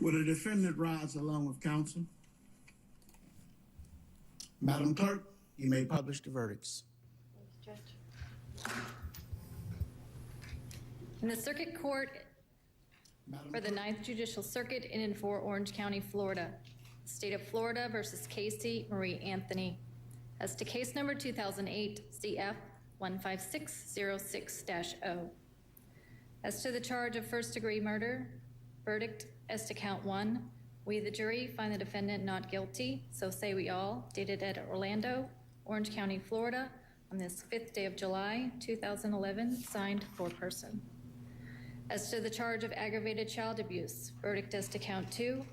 Will the defendant rise along with counsel? Madam Clerk, you may publish the verdicts. Thank you, Judge. In the Circuit Court for the Ninth Judicial Circuit in and for Orange County, Florida, State of Florida versus Casey Marie Anthony. As to case number 2008 CF 15606-0. As to the charge of first-degree murder, verdict as to count 1, we, the jury, find the defendant not guilty, so say we all, dated at Orlando, Orange County, Florida, on this 5th day of July, 2011, signed foreperson. As to the charge of aggravated child abuse, verdict as to count 2,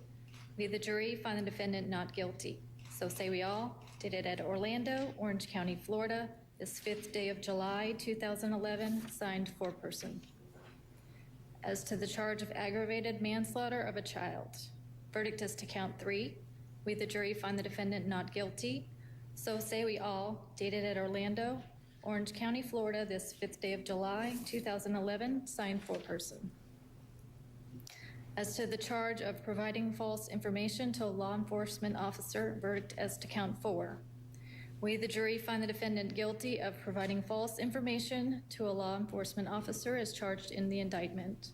we, the jury, find the defendant not guilty, so say we all, dated at Orlando, Orange County, Florida, this 5th day of July, 2011, signed foreperson. As to the charge of aggravated manslaughter of a child, verdict as to count 3, we, the jury, find the defendant not guilty, so say we all, dated at Orlando, Orange County, Florida, this 5th day of July, 2011, signed foreperson. As to the charge of providing false information to a law enforcement officer, verdict as to count 4. We, the jury, find the defendant guilty of providing false information to a law enforcement officer as charged in the indictment.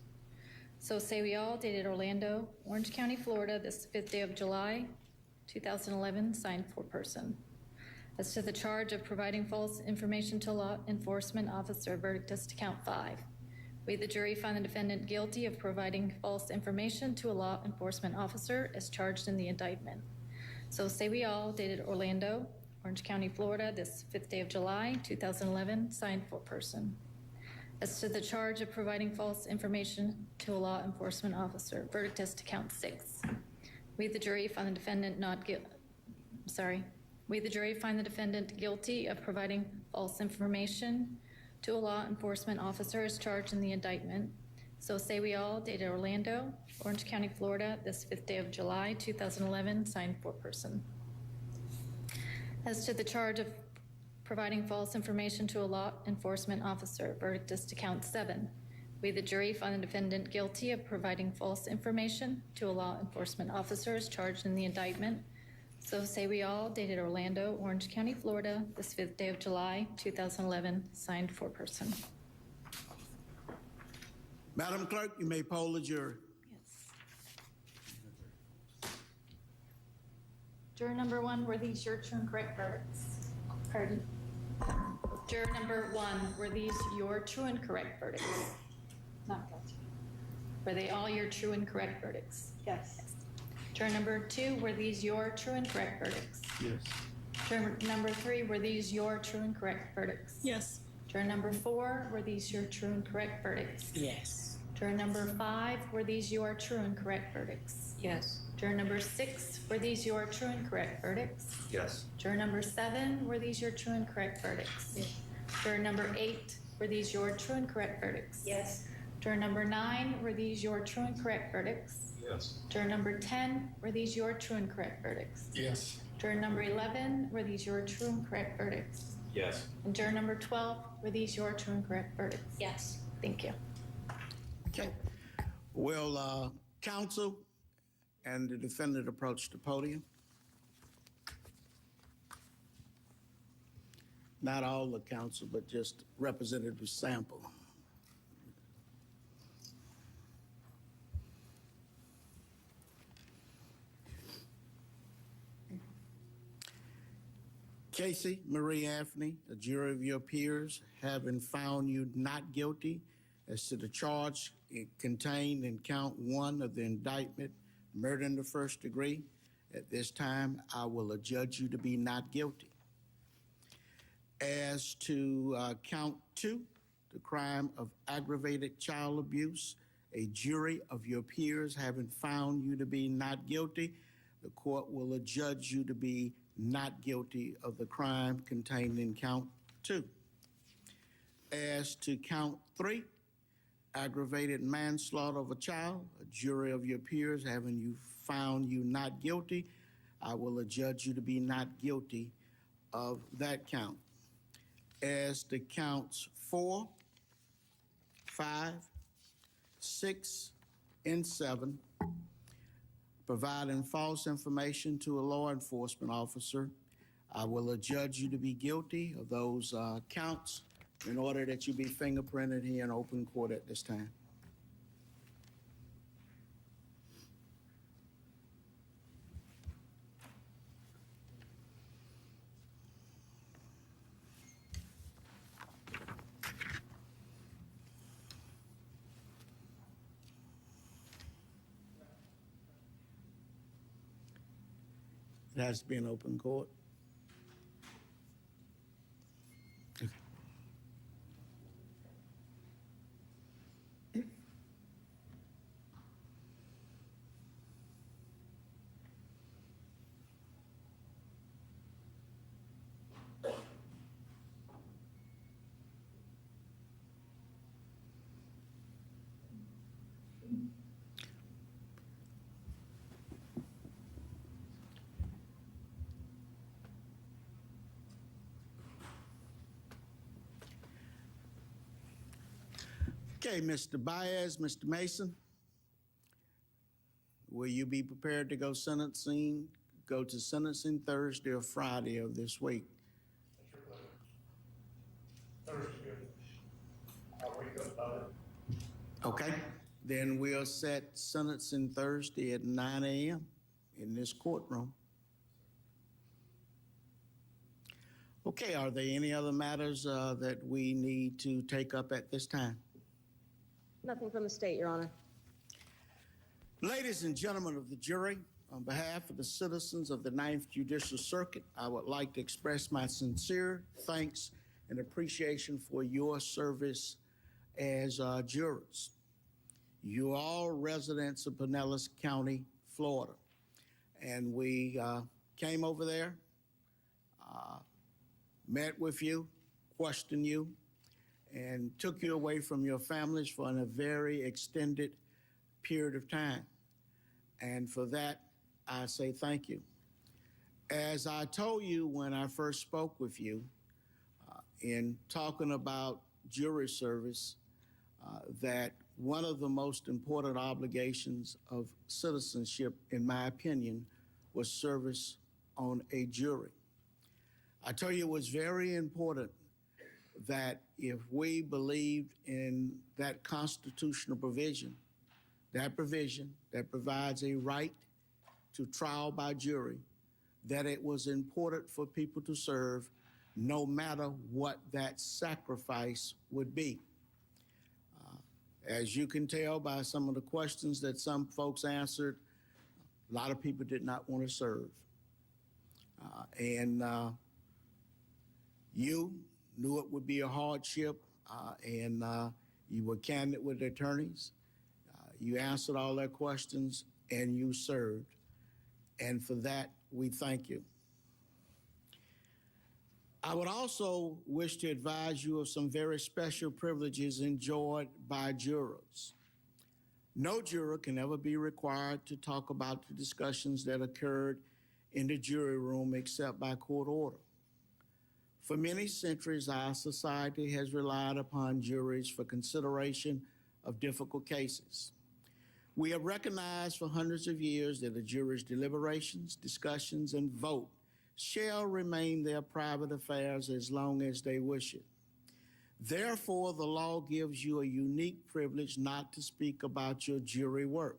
So say we all, dated Orlando, Orange County, Florida, this 5th day of July, 2011, signed foreperson. As to the charge of providing false information to a law enforcement officer, verdict as to count 5. We, the jury, find the defendant guilty of providing false information to a law enforcement officer as charged in the indictment. So say we all, dated Orlando, Orange County, Florida, this 5th day of July, 2011, signed foreperson. As to the charge of providing false information to a law enforcement officer, verdict as to count 6. We, the jury, find the defendant We, the jury, find the defendant guilty of providing false information to a law enforcement officer as charged in the indictment. So say we all, dated Orlando, Orange County, Florida, this 5th day of July, 2011, signed foreperson. As to the charge of providing false information to a law enforcement officer, verdict is to count 7. We, the jury, find the defendant guilty of providing false information to a law enforcement officer as charged in the indictment. So say we all, dated Orlando, Orange County, Florida, this 5th day of July, 2011, signed foreperson. Madam Clerk, you may poll the jury. Yes. Juror number 1, were these your true and correct verdicts? Pardon? Juror number 1, were these your true and correct verdicts? Not guilty. Were they all your true and correct verdicts? Yes. Juror number 2, were these your true and correct verdicts? Yes. Juror number 3, were these your true and correct verdicts? Yes. Juror number 4, were these your true and correct verdicts? Yes. Juror number 5, were these your true and correct verdicts? Yes. Juror number 6, were these your true and correct verdicts? Yes. Juror number 7, were these your true and correct verdicts? Yes. Juror number 8, were these your true and correct verdicts? Yes. Juror number 9, were these your true and correct verdicts? Yes. Juror number 10, were these your true and correct verdicts? Yes. Juror number 11, were these your true and correct verdicts? Yes. And juror number 12, were these your true and correct verdicts? Yes. Thank you. Okay. Will counsel and the defendant approach the podium? Not all the counsel, but just representative sample. Casey Marie Anthony, a jury of your peers, having found you not guilty as to the charge contained in count 1 of the indictment, murder in the first degree, at this time I will adjudge you to be not guilty. As to count 2, the crime of aggravated child abuse, a jury of your peers having found you to be not guilty, the court will adjudge you to be not guilty of the crime contained in count 2. As to count 3, aggravated manslaughter of a child, a jury of your peers having you found you not guilty, I will adjudge you to be not guilty of that count. As to counts 4, 5, 6, and 7, providing false information to a law enforcement officer. I will adjudge you to be guilty of those counts in order that you be fingerprinted here in open court at this time. It has to be in open court. Okay, Mr. Baez, Mr. Mason, will you be prepared to go to sentencing Thursday or Friday of this week? That's your pleasure. Thursday's good. I'll wake up about it. Okay, then we'll set sentencing Thursday at 9 a.m. in this courtroom. Okay, are there any other matters that we need to take up at this time? Nothing from the state, Your Honor. Ladies and gentlemen of the jury, on behalf of the citizens of the Ninth Judicial Circuit, I would like to express my sincere thanks and appreciation for your service as jurors. You are all residents of Pinellas County, Florida, and we came over there, met with you, questioned you, and took you away from your families for a very extended period of time. And for that, I say thank you. As I told you when I first spoke with you, in talking about jury service, that one of the most important obligations of citizenship, in my opinion, was service on a jury. I told you it was very important that if we believed in that constitutional provision that provides a right to trial by jury, that it was important for people to serve no matter what that sacrifice would be. As you can tell by some of the questions that some folks answered, a lot of people did not want to serve. You knew it would be a hardship, and you were candid with the attorneys. You answered all their questions, and you served. And for that, we thank you. I would also wish to advise you of some very special privileges enjoyed by jurors. No juror can ever be required to talk about the discussions that occurred in the jury room except by court order. For many centuries, our society has relied upon juries for consideration of difficult cases. We have recognized for hundreds of years that a jury's deliberations, discussions, and vote shall remain their private affairs as long as they wish it. Therefore, the law gives you a unique privilege not to speak about your jury work.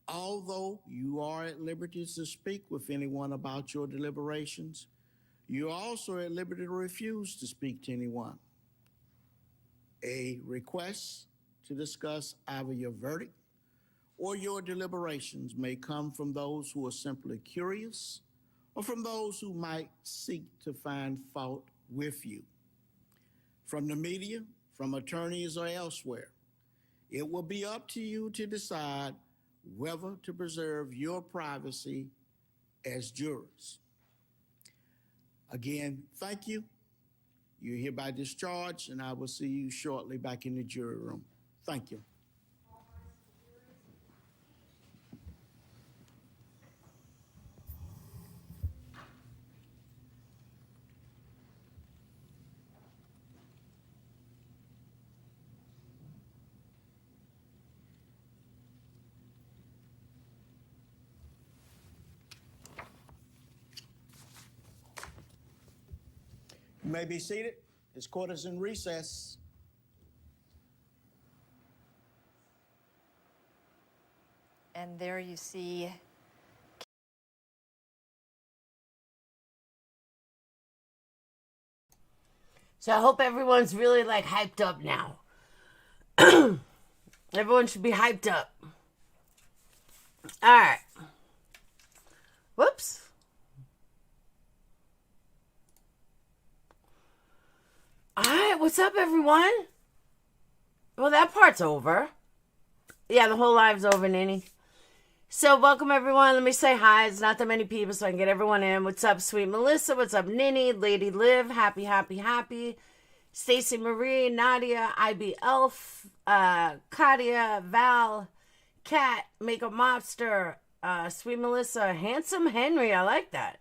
Although you are at liberty to speak with anyone about your deliberations, you are also at liberty to refuse to speak to anyone. A request to discuss either your verdict or your deliberations may come from those who are simply curious or from those who might seek to find fault with you. From the media, from attorneys, or elsewhere, it will be up to you to decide whether to preserve your privacy as jurors. Again, thank you. You're hereby discharged, and I will see you shortly back in the jury room. Thank you. You may be seated. This court is in recess. And there you see So I hope everyone's really like hyped up now. Everyone should be hyped up. All right. Whoops. All right, what's up, everyone? Well, that part's over. Yeah, the whole live's over, Nini. So, welcome, everyone. Let me say hi. It's not that many people, so I can get everyone in. What's up, Sweet Melissa? What's up, Nini? Lady Liv. Happy, happy, happy. Stacy Marie, Nadia, IB Elf, Katia, Val, Kat, Makeup Mobster, Sweet Melissa, Handsome Henry. I like that.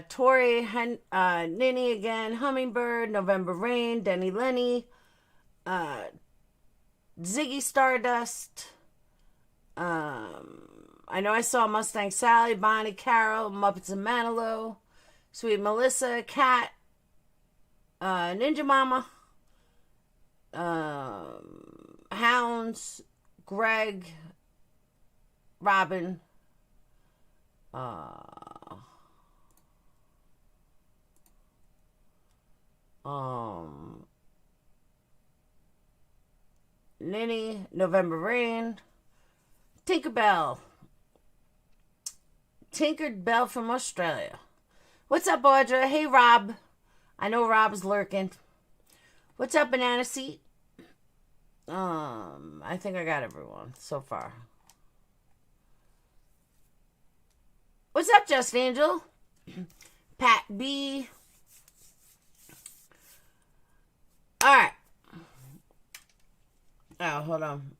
Tori, Nini again, Hummingbird, November Rain, Denny Lenny, Ziggy Stardust. I know I saw Mustang Sally, Bonnie Carol, Muppets and Manilow, Sweet Melissa, Kat, Ninja Mama, Hounds, Greg, Robin, Ninny, November Rain, Tinkerbell, Tinkered Bell from Australia. What's up, Audra? Hey, Rob. I know Rob's lurking. What's up, Banana Seat? I think I got everyone so far. What's up, Just Angel? Pat B. All right. Oh, hold on.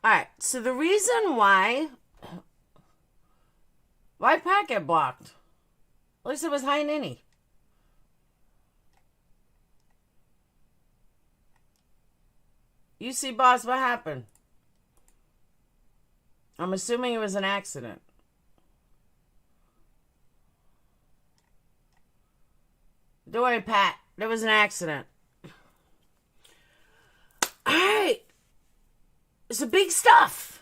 All right. So the reason why Pat get blocked? At least it was Hi Ninny. You see, boss, what happened? I'm assuming it was an accident. Don't worry, Pat. There was an accident. All right. It's a big stuff.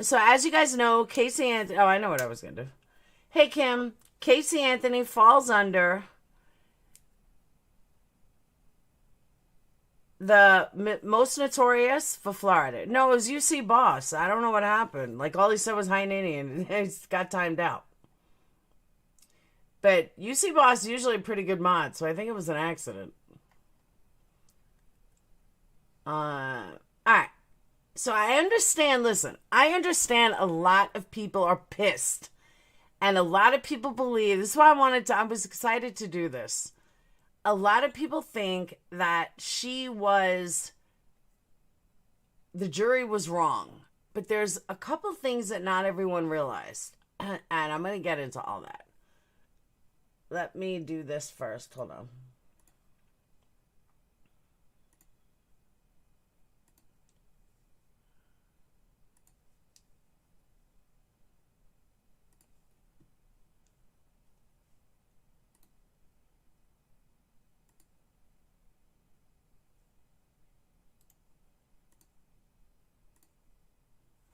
So as you guys know, Casey Anthony... Oh, I know what I was going to do. Hey, Kim. Casey Anthony falls under the most notorious for Florida. No, it was UC Boss. I don't know what happened. Like, all he said was Hi Ninny, and he got timed out. But UC Boss is usually a pretty good mod, so I think it was an accident. Alright. So I understand, listen, I understand a lot of people are pissed. And a lot of people believe, this is why I was excited to do this. A lot of people think that the jury was wrong. But there's a couple things that not everyone realized. And I'm going to get into all that. Let me do this first. Hold on.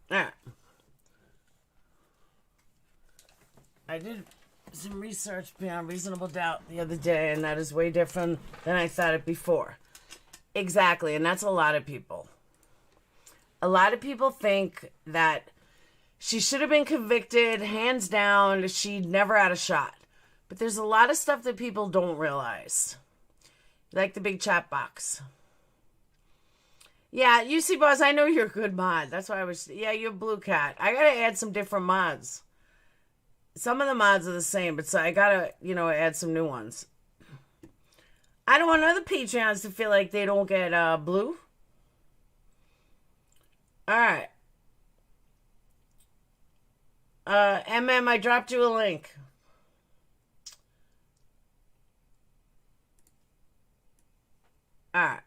All right. I did some research beyond reasonable doubt the other day, and that is way different than I thought it before. Exactly, and that's a lot of people. A lot of people think that she should have been convicted, hands down, she never had a shot. But there's a lot of stuff that people don't realize. Like the big chat box. Yeah, UC Boss, I know you're a good mod. That's why I was... Yeah, you're Blue Cat. I gotta add some different mods. Some of the mods are the same, but so I gotta, add some new ones. I don't want other Patreons to feel like they don't get blue. Alright. I dropped you a link. Alright.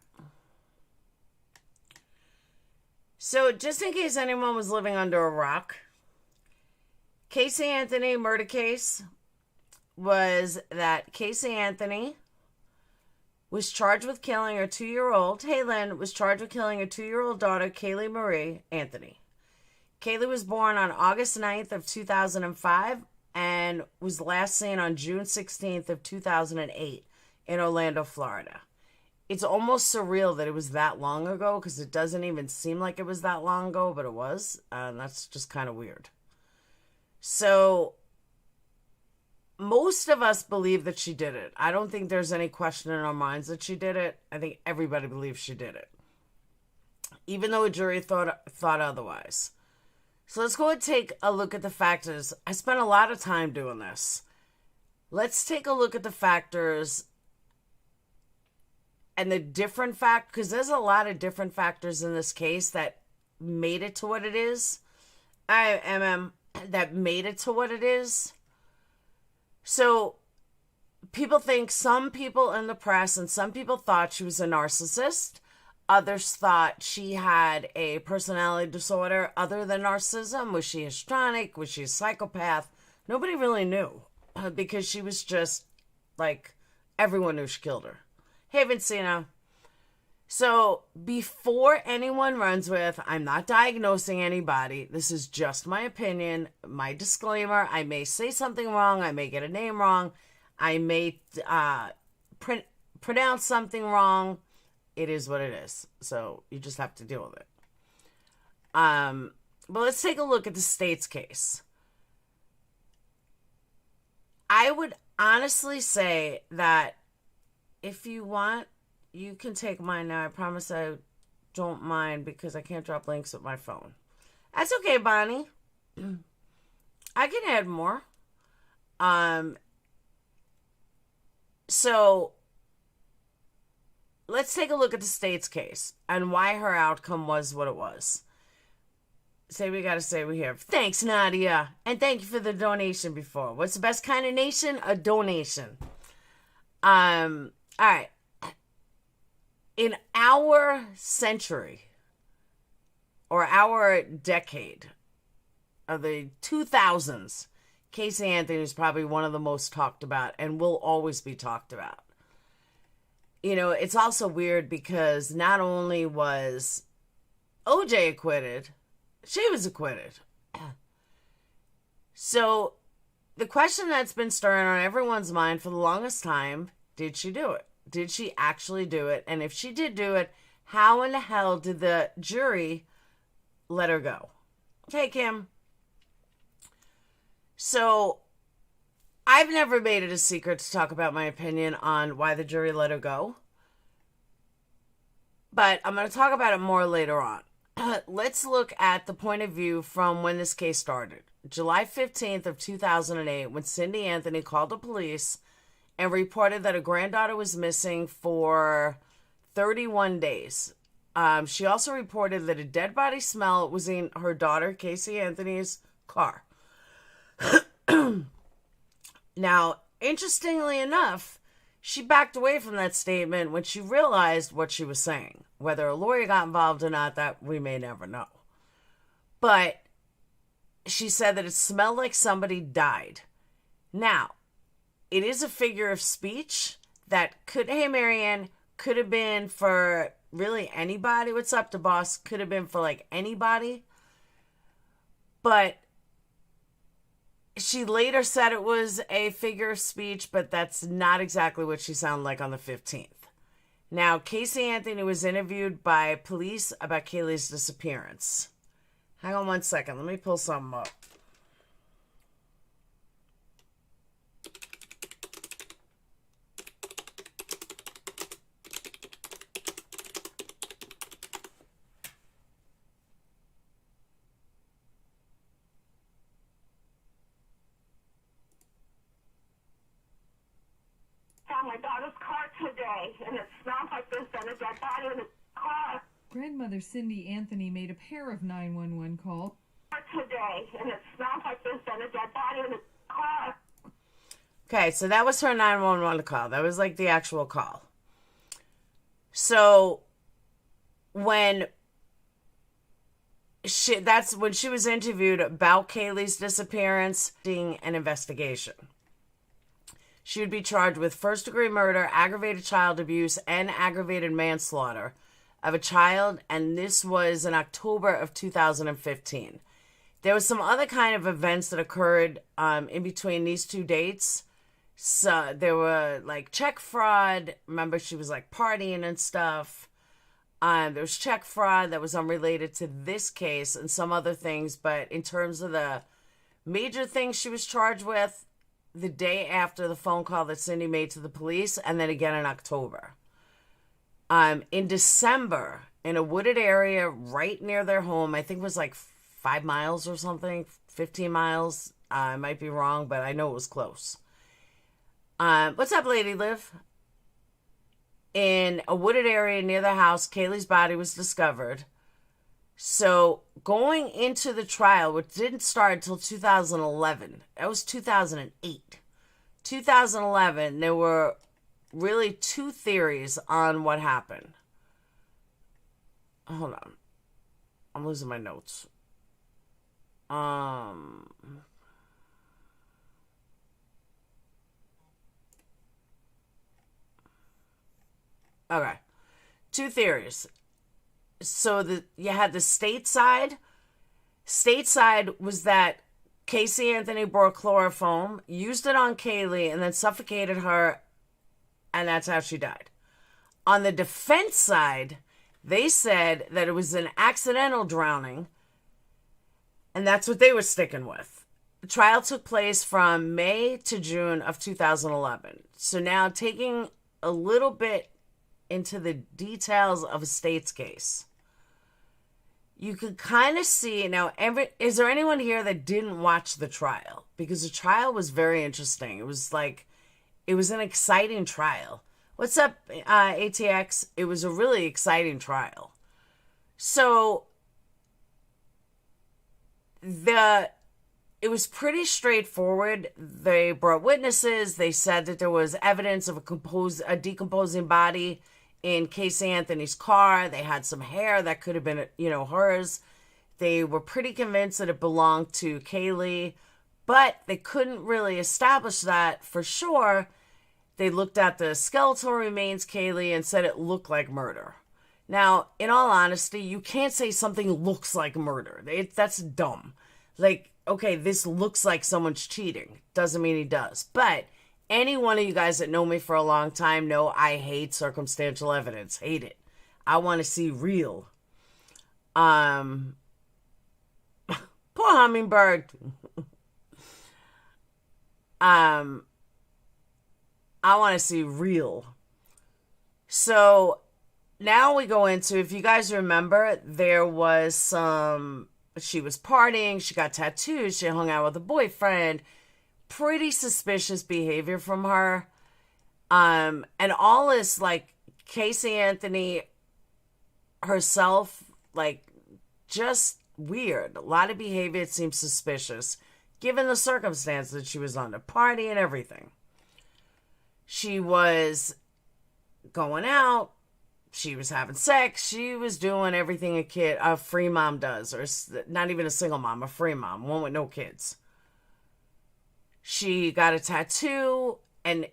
So, just in case anyone was living under a rock, Casey Anthony murder case was that Casey Anthony was charged with killing her 2-year-old. Haylin was charged with killing her 2-year-old daughter, Kaylee Marie Anthony. Kaylee was born on August 9th of 2005 and was last seen on June 16th of 2008 in Orlando, Florida. It's almost surreal that it was that long ago because it doesn't even seem like it was that long ago, but it was. And that's just kind of weird. So, most of us believe that she did it. I don't think there's any question in our minds that she did it. I think everybody believes she did it. Even though a jury thought otherwise. So let's go and take a look at the factors. I spent a lot of time doing this. Let's take a look at the factors and the different because there's a lot of different factors in this case that made it to what it is. That made it to what it is. So people think, some people in the press and some people thought she was a narcissist. Others thought she had a personality disorder other than narcissism. Was she histrionic? Was she a psychopath? Nobody really knew because she was just like, everyone knew she killed her. Hey, Vincina. So before anyone runs with, I'm not diagnosing anybody. This is just my opinion, my disclaimer. I may say something wrong. I may get a name wrong. I may pronounce something wrong. It is what it is. So you just have to deal with it. But let's take a look at the state's case. I would honestly say that if you want, you can take mine now. I promise I don't mind because I can't drop links with my phone. That's okay, Bonnie. I can add more. So let's take a look at the state's case and why her outcome was what it was. We gotta say we have. Thanks, Nadia. And thank you for the donation before. What's the best kind of nation? A donation. All right. In our century, or our decade of the 2000s, Casey Anthony is probably one of the most talked about and will always be talked about. You know, it's also weird because not only was OJ acquitted, she was acquitted. So the question that's been stirring on everyone's mind for the longest time, did she do it? Did she actually do it? And if she did do it, how in the hell did the jury let her go? Okay, Kim. So I've never made it a secret to talk about my opinion on why the jury let her go. But I'm going to talk about it more later on. Let's look at the point of view from when this case started. July 15th of 2008, when Cindy Anthony called the police and reported that her granddaughter was missing for 31 days. She also reported that a dead body smell was in her daughter, Casey Anthony's, car. Now, interestingly enough, she backed away from that statement when she realized what she was saying. Whether a lawyer got involved or not, that we may never know. But she said that it smelled like somebody died. Now, it is a figure of speech that could, hey, Marianne, could have been for really anybody. What's up, the boss? Could have been for like anybody. But she later said it was a figure of speech, but that's not exactly what she sounded like on the 15th. Now, Casey Anthony was interviewed by police about Kaylee's disappearance. Hang on one second. Let me pull something up. Found my daughter's car today, and it smells like there's been a dead body in the car Grandmother Cindy Anthony made a pair of 911 calls today, and it smells like there's been a dead body in the car. Okay, so that was her 911 call. That was like the actual call. So when that's when she was interviewed about Kaylee's disappearance, an investigation. She would be charged with first-degree murder, aggravated child abuse, and aggravated manslaughter of a child, and this was in October of 2015. There was some other kind of events that occurred in between these two dates. So there were like check fraud. Remember, she was like partying and stuff. There was check fraud that was unrelated to this case and some other things. But in terms of the major things she was charged with, the day after the phone call that Cindy made to the police, and then again in October. In December, in a wooded area right near their home, I think it was like 5 miles or something, 15 miles. I might be wrong, but I know it was close. What's up, Lady Liv? In a wooded area near the house, Kaylee's body was discovered. So going into the trial, which didn't start until 2011, that was 2008. 2011, there were really two theories on what happened. Hold on. I'm losing my notes. Okay. Two theories. So you had the state side. State side was that Casey Anthony brought chloroform, used it on Kaylee, and then suffocated her, and that's how she died. On the defense side, they said that it was an accidental drowning, and that's what they were sticking with. The trial took place from May to June of 2011. So now taking a little bit into the details of a state's case, you could kind of see now. Is there anyone here that didn't watch the trial? Because the trial was very interesting. It was an exciting trial. What's up, ATX? It was a really exciting trial. So it was pretty straightforward. They brought witnesses. They said that there was evidence of a decomposing body in Casey Anthony's car. They had some hair that could have been, hers. They were pretty convinced that it belonged to Kaylee, but they couldn't really establish that for sure. They looked at the skeletal remains, Kaylee, and said it looked like murder. Now, in all honesty, you can't say something looks like murder. That's dumb. Like, okay, this looks like someone's cheating. Doesn't mean he does. But any one of you guys that know me for a long time know I hate circumstantial evidence. Hate it. I want to see real. Poor hummingbird. I want to see real. So now we go into, if you guys remember, there was she was partying, she got tattoos, she hung out with a boyfriend. Pretty suspicious behavior from her. And all this, like, Casey Anthony herself, like, just weird. A lot of behavior, it seems suspicious, given the circumstances that she was on, the party and everything. She was going out. She was having sex. She was doing everything a free mom does, or not even a single mom, a free mom, one with no kids. She got a tattoo, and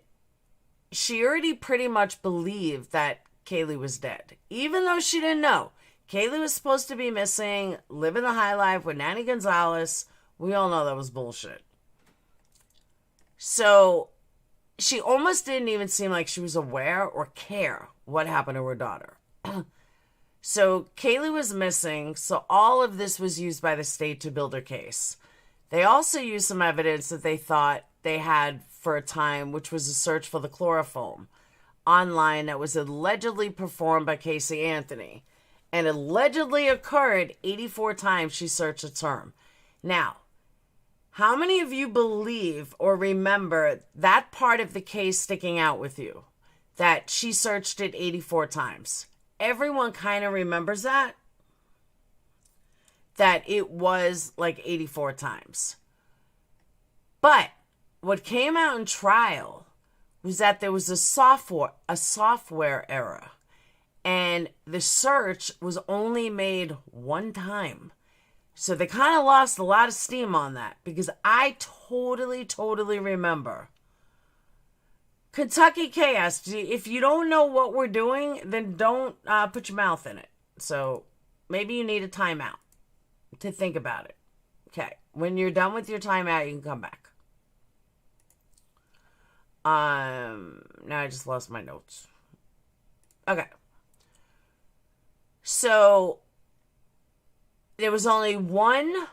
she already pretty much believed that Kaylee was dead, even though she didn't know. Kaylee was supposed to be missing, living the high life with Nanny Gonzalez. We all know that was bullshit. So she almost didn't even seem like she was aware or care what happened to her daughter. So Kaylee was missing, so all of this was used by the state to build her case. They also used some evidence that they thought they had for a time, which was a search for the chloroform online that was allegedly performed by Casey Anthony and allegedly occurred 84 times she searched the term. Now, how many of you believe or remember that part of the case sticking out with you? That she searched it 84 times. Everyone kind of remembers that. That it was like 84 times. But what came out in trial was that there was a software error. And the search was only made one time. So they kind of lost a lot of steam on that because I totally remember Kentucky chaos. If you don't know what we're doing, then don't put your mouth in it. So maybe you need a timeout to think about it. Okay. When you're done with your timeout, you can come back. Now I just lost my notes. Okay. So there was only one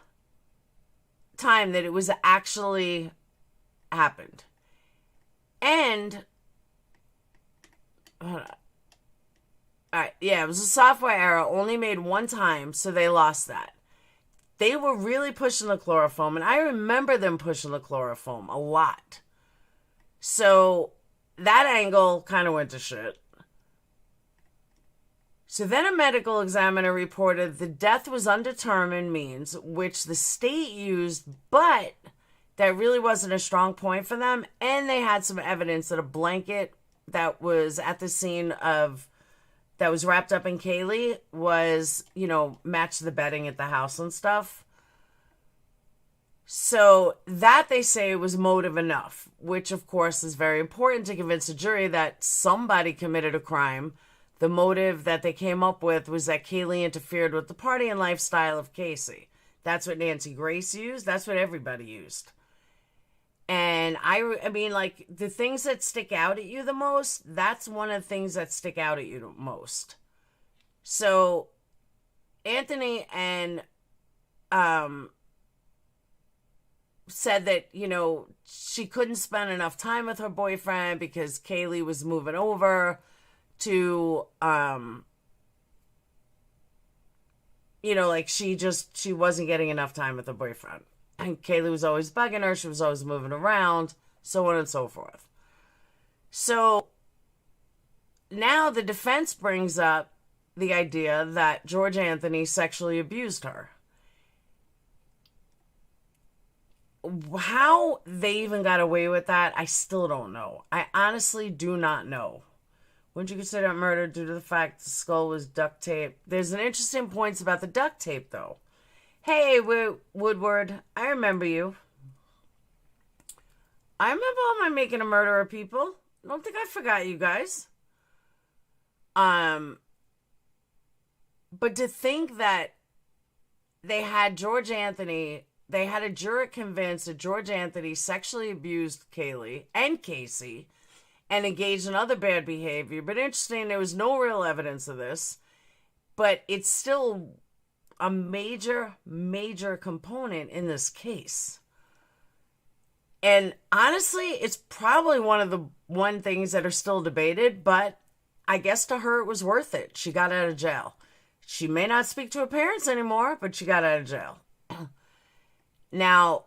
time that it was actually happened. And hold on. Alright, yeah, it was a software error, only made one time, so they lost that. They were really pushing the chloroform, and I remember them pushing the chloroform a lot. So that angle kind of went to shit. So then a medical examiner reported the death was undetermined means, which the state used, but that really wasn't a strong point for them. And they had some evidence that a blanket that was at the scene of, that was wrapped up in Kaylee was, matched the bedding at the house and stuff. So that, they say, was motive enough, which of course is very important to convince a jury that somebody committed a crime. The motive that they came up with was that Kaylee interfered with the party and lifestyle of Casey. That's what Nancy Grace used. That's what everybody used. And I mean, like, the things that stick out at you the most, that's one of the things that stick out at you the most. So Anthony and said that, she couldn't spend enough time with her boyfriend because Kaylee was moving over to, she wasn't getting enough time with her boyfriend. And Kaylee was always bugging her. She was always moving around, so on and so forth. So now the defense brings up the idea that George Anthony sexually abused her. How they even got away with that, I still don't know. I honestly do not know. Wouldn't you consider it murder due to the fact the skull was duct tape? There's an interesting point about the duct tape, though. Hey, Woodward, I remember you. I remember all my making a murderer of people. I don't think I forgot you guys. But to think that they had George Anthony, they had a juror convinced that George Anthony sexually abused Kaylee and Casey and engaged in other bad behavior. But interesting, there was no real evidence of this. But it's still a major component in this case. And honestly, it's probably one of the things that are still debated, but I guess to her it was worth it. She got out of jail. She may not speak to her parents anymore, but she got out of jail. Now,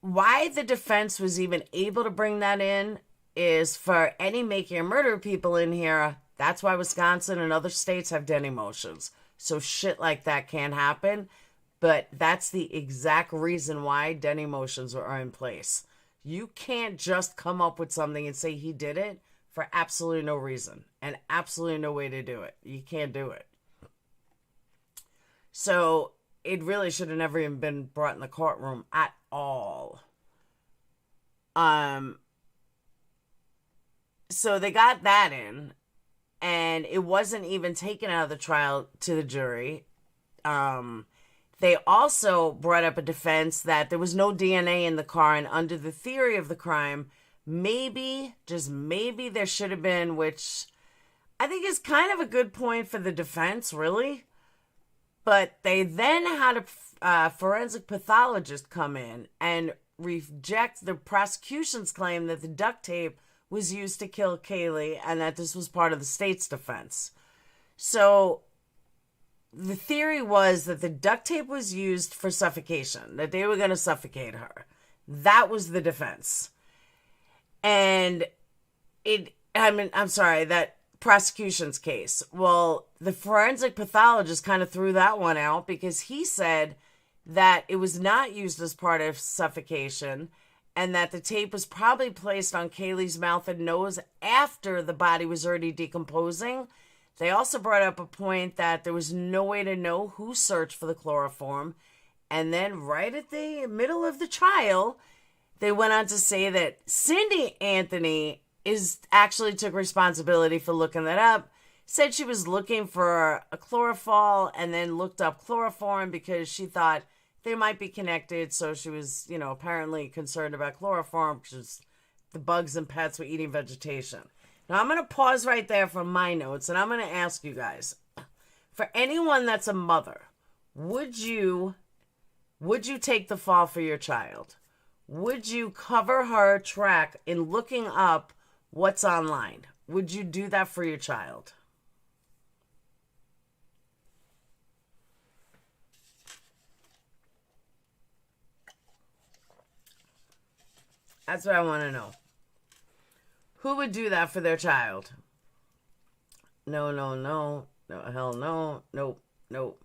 why the defense was even able to bring that in is for any making a murder of people in here. That's why Wisconsin and other states have Denny motions. So shit like that can't happen. But that's the exact reason why Denny motions are in place. You can't just come up with something and say he did it for absolutely no reason and absolutely no way to do it. You can't do it. So it really should have never even been brought in the courtroom at all. So they got that in, and it wasn't even taken out of the trial to the jury. They also brought up a defense that there was no DNA in the car, and under the theory of the crime, maybe, just maybe, there should have been, which I think is kind of a good point for the defense, really. But they then had a forensic pathologist come in and reject the prosecution's claim that the duct tape was used to kill Kaylee and that this was part of the state's defense. So the theory was that the duct tape was used for suffocation, that they were going to suffocate her. That was the defense. And that prosecution's case. Well, the forensic pathologist kind of threw that one out because he said that it was not used as part of suffocation and that the tape was probably placed on Kaylee's mouth and nose after the body was already decomposing. They also brought up a point that there was no way to know who searched for the chloroform And then right at the middle of the trial, they went on to say that Cindy Anthony actually took responsibility for looking that up. Said she was looking for a chlorophyll and then looked up chloroform because she thought they might be connected. So she was, apparently concerned about chloroform because the bugs and pets were eating vegetation. Now I'm going to pause right there from my notes and I'm going to ask you guys, for anyone that's a mother, would you take the fall for your child? Would you cover her track in looking up what's online? Would you do that for your child? That's what I want to know. Who would do that for their child? No, no, no. No, hell no. Nope, nope.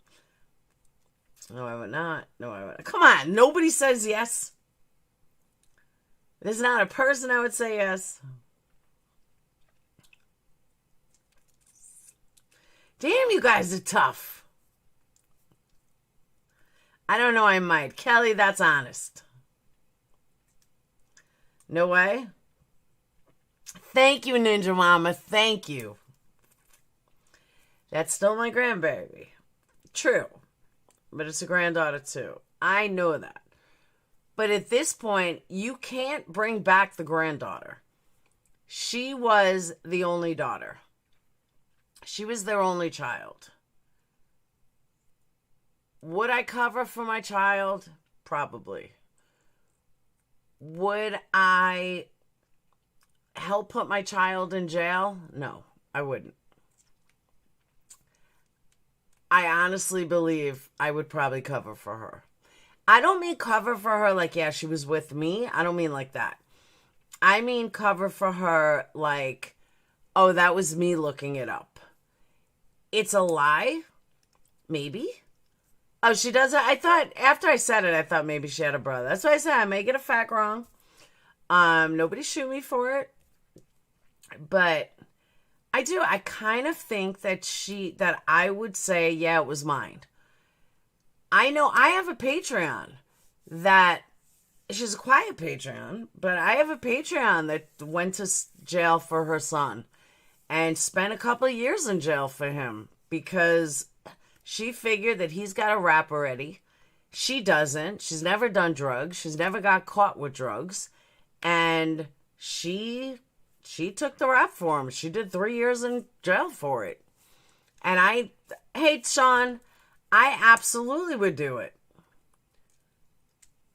No, I would not. No, I would not. Come on, nobody says yes. There's not a person I would say yes. Damn, you guys are tough. I don't know, I might. Kelly, that's honest. No way? Thank you, Ninja Mama. Thank you. That's still my grandbaby. True. But it's a granddaughter too. I know that. But at this point, you can't bring back the granddaughter. She was the only daughter. She was their only child. Would I cover for my child? Probably. Would I help put my child in jail? No, I wouldn't. I honestly believe I would probably cover for her. I don't mean cover for her like, yeah, she was with me. I don't mean like that. I mean cover for her like, oh, that was me looking it up. It's a lie? Maybe. Oh, she does it? I thought, after I said it, I thought maybe she had a brother. That's why I said I may get a fact wrong. Nobody shoot me for it. But I do. I kind of think that I would say, yeah, it was mine. I know I have a Patreon that, she's a quiet Patreon, but I have a Patreon that went to jail for her son and spent a couple of years in jail for him because she figured that he's got a rap already. She doesn't. She's never done drugs. She's never got caught with drugs. And she took the rap for him. She did 3 years in jail for it. And hey, Sean, I absolutely would do it.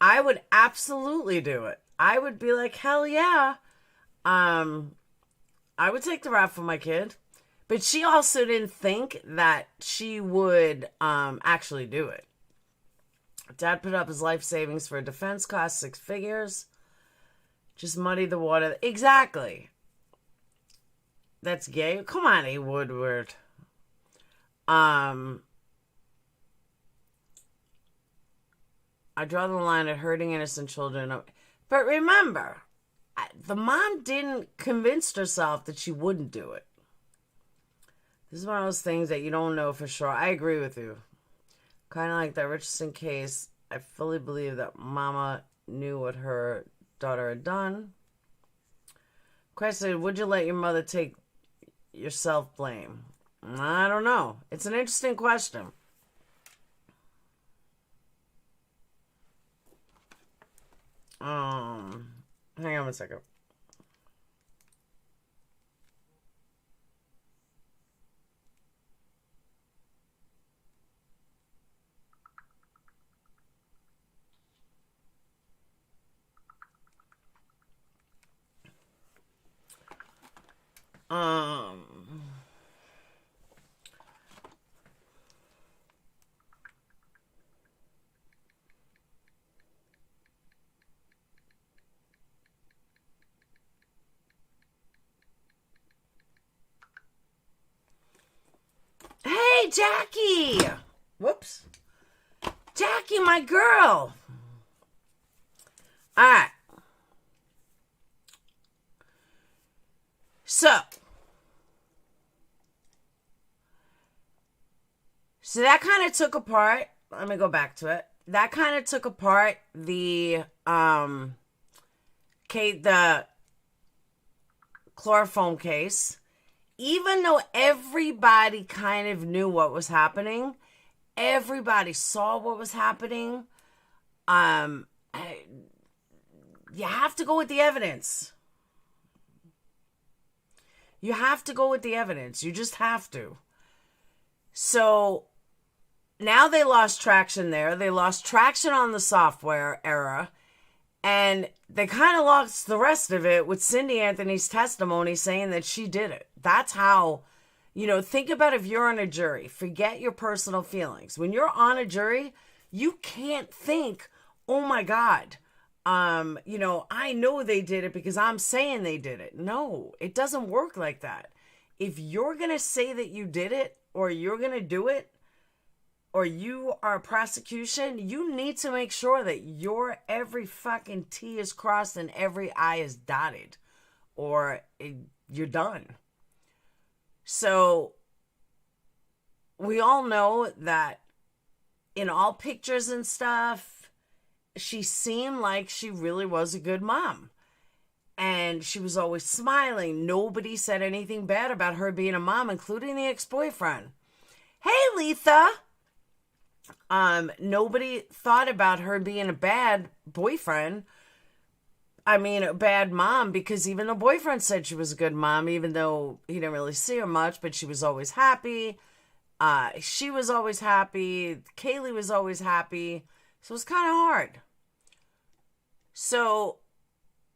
I would absolutely do it. I would be like, hell yeah. I would take the rap for my kid. But she also didn't think that she would actually do it. Dad put up his life savings for a defense cost, 6 figures. Just muddy the water. Exactly. That's gay. Come on, A. Woodward. I draw the line at hurting innocent children. But remember, the mom didn't convince herself that she wouldn't do it. This is one of those things that you don't know for sure. I agree with you. Kind of like that Richardson case. I fully believe that mama knew what her daughter had done. Question, would you let your mother take your self-blame? I don't know. It's an interesting question. Hang on one second. Hey, Jackie! Whoops. Jackie, my girl! Alright. So that kind of took apart. Let me go back to it. that kind of took apart the the chloroform case. Even though everybody kind of knew what was happening, everybody saw what was happening, you have to go with the evidence. You have to go with the evidence. You just have to. So now they lost traction there. They lost traction on the software era. And they kind of lost the rest of it with Cindy Anthony's testimony saying that she did it. That's how, think about if you're on a jury. Forget your personal feelings. When you're on a jury, you can't think, oh my God, I know they did it because I'm saying they did it. No, it doesn't work like that. If you're going to say that you did it or you're going to do it, or you are a prosecution, you need to make sure that your every fucking T is crossed and every I is dotted, or you're done. So we all know that in all pictures and stuff, she seemed like she really was a good mom. And she was always smiling. Nobody said anything bad about her being a mom, including the ex-boyfriend. Hey, Letha! Nobody thought about her being a bad boyfriend. A bad mom, because even the boyfriend said she was a good mom, even though he didn't really see her much, but she was always happy. She was always happy. Kaylee was always happy. So it was kind of hard. So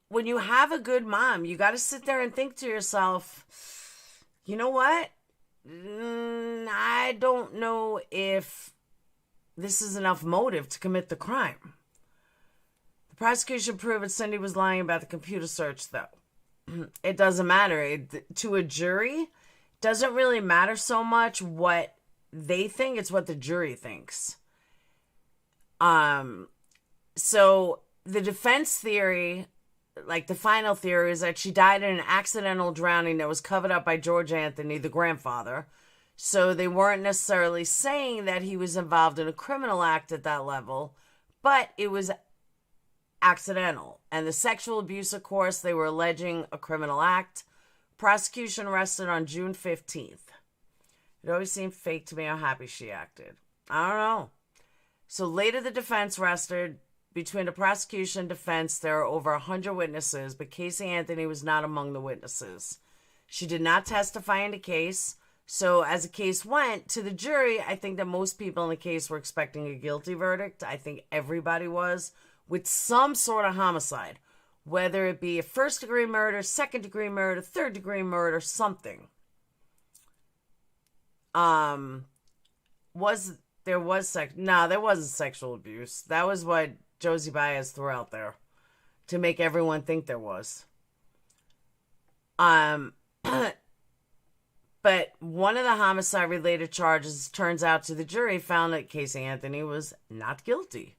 when you have a good mom, you got to sit there and think to yourself, you know what? I don't know if this is enough motive to commit the crime. The prosecution proved that Cindy was lying about the computer search, though. It doesn't matter. To a jury, it doesn't really matter so much what they think. It's what the jury thinks. So the defense theory, like the final theory, is that she died in an accidental drowning that was covered up by George Anthony, the grandfather. So they weren't necessarily saying that he was involved in a criminal act at that level, but it was accidental. And the sexual abuse, of course, they were alleging a criminal act. Prosecution rested on June 15th. It always seemed fake to me how happy she acted. I don't know. So later the defense rested. Between the prosecution and defense, there are over 100 witnesses, but Casey Anthony was not among the witnesses. She did not testify in the case. So as the case went to the jury, I think that most people in the case were expecting a guilty verdict. I think everybody was, with some sort of homicide, whether it be a first-degree murder, second-degree murder, third-degree murder, something. There wasn't sexual abuse. That was what Josie Baez threw out there to make everyone think there was. But one of the homicide-related charges, turns out to the jury, found that Casey Anthony was not guilty.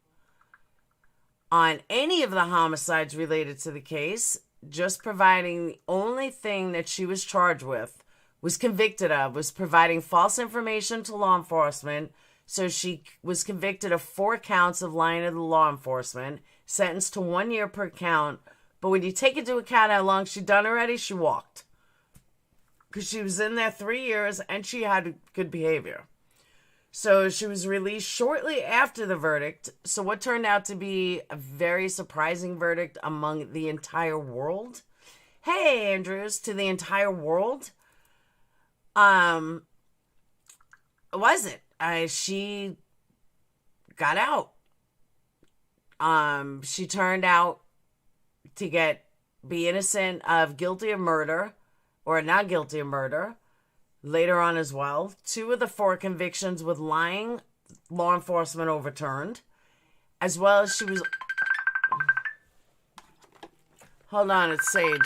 On any of the homicides related to the case, just providing the only thing that she was charged with, was convicted of, was providing false information to law enforcement. So she was convicted of 4 counts of lying to the law enforcement, sentenced to 1 year per count. But when you take into account how long she'd done already, she walked. Because she was in there 3 years and she had good behavior. So she was released shortly after the verdict. So what turned out to be a very surprising verdict among the entire world. Hey, Andrews, to the entire world. Was it? She got out. She turned out to be innocent of guilty of murder, or not guilty of murder, later on as well. 2 of the 4 convictions with lying, law enforcement overturned, as well as she was... Hold on, it's Sage.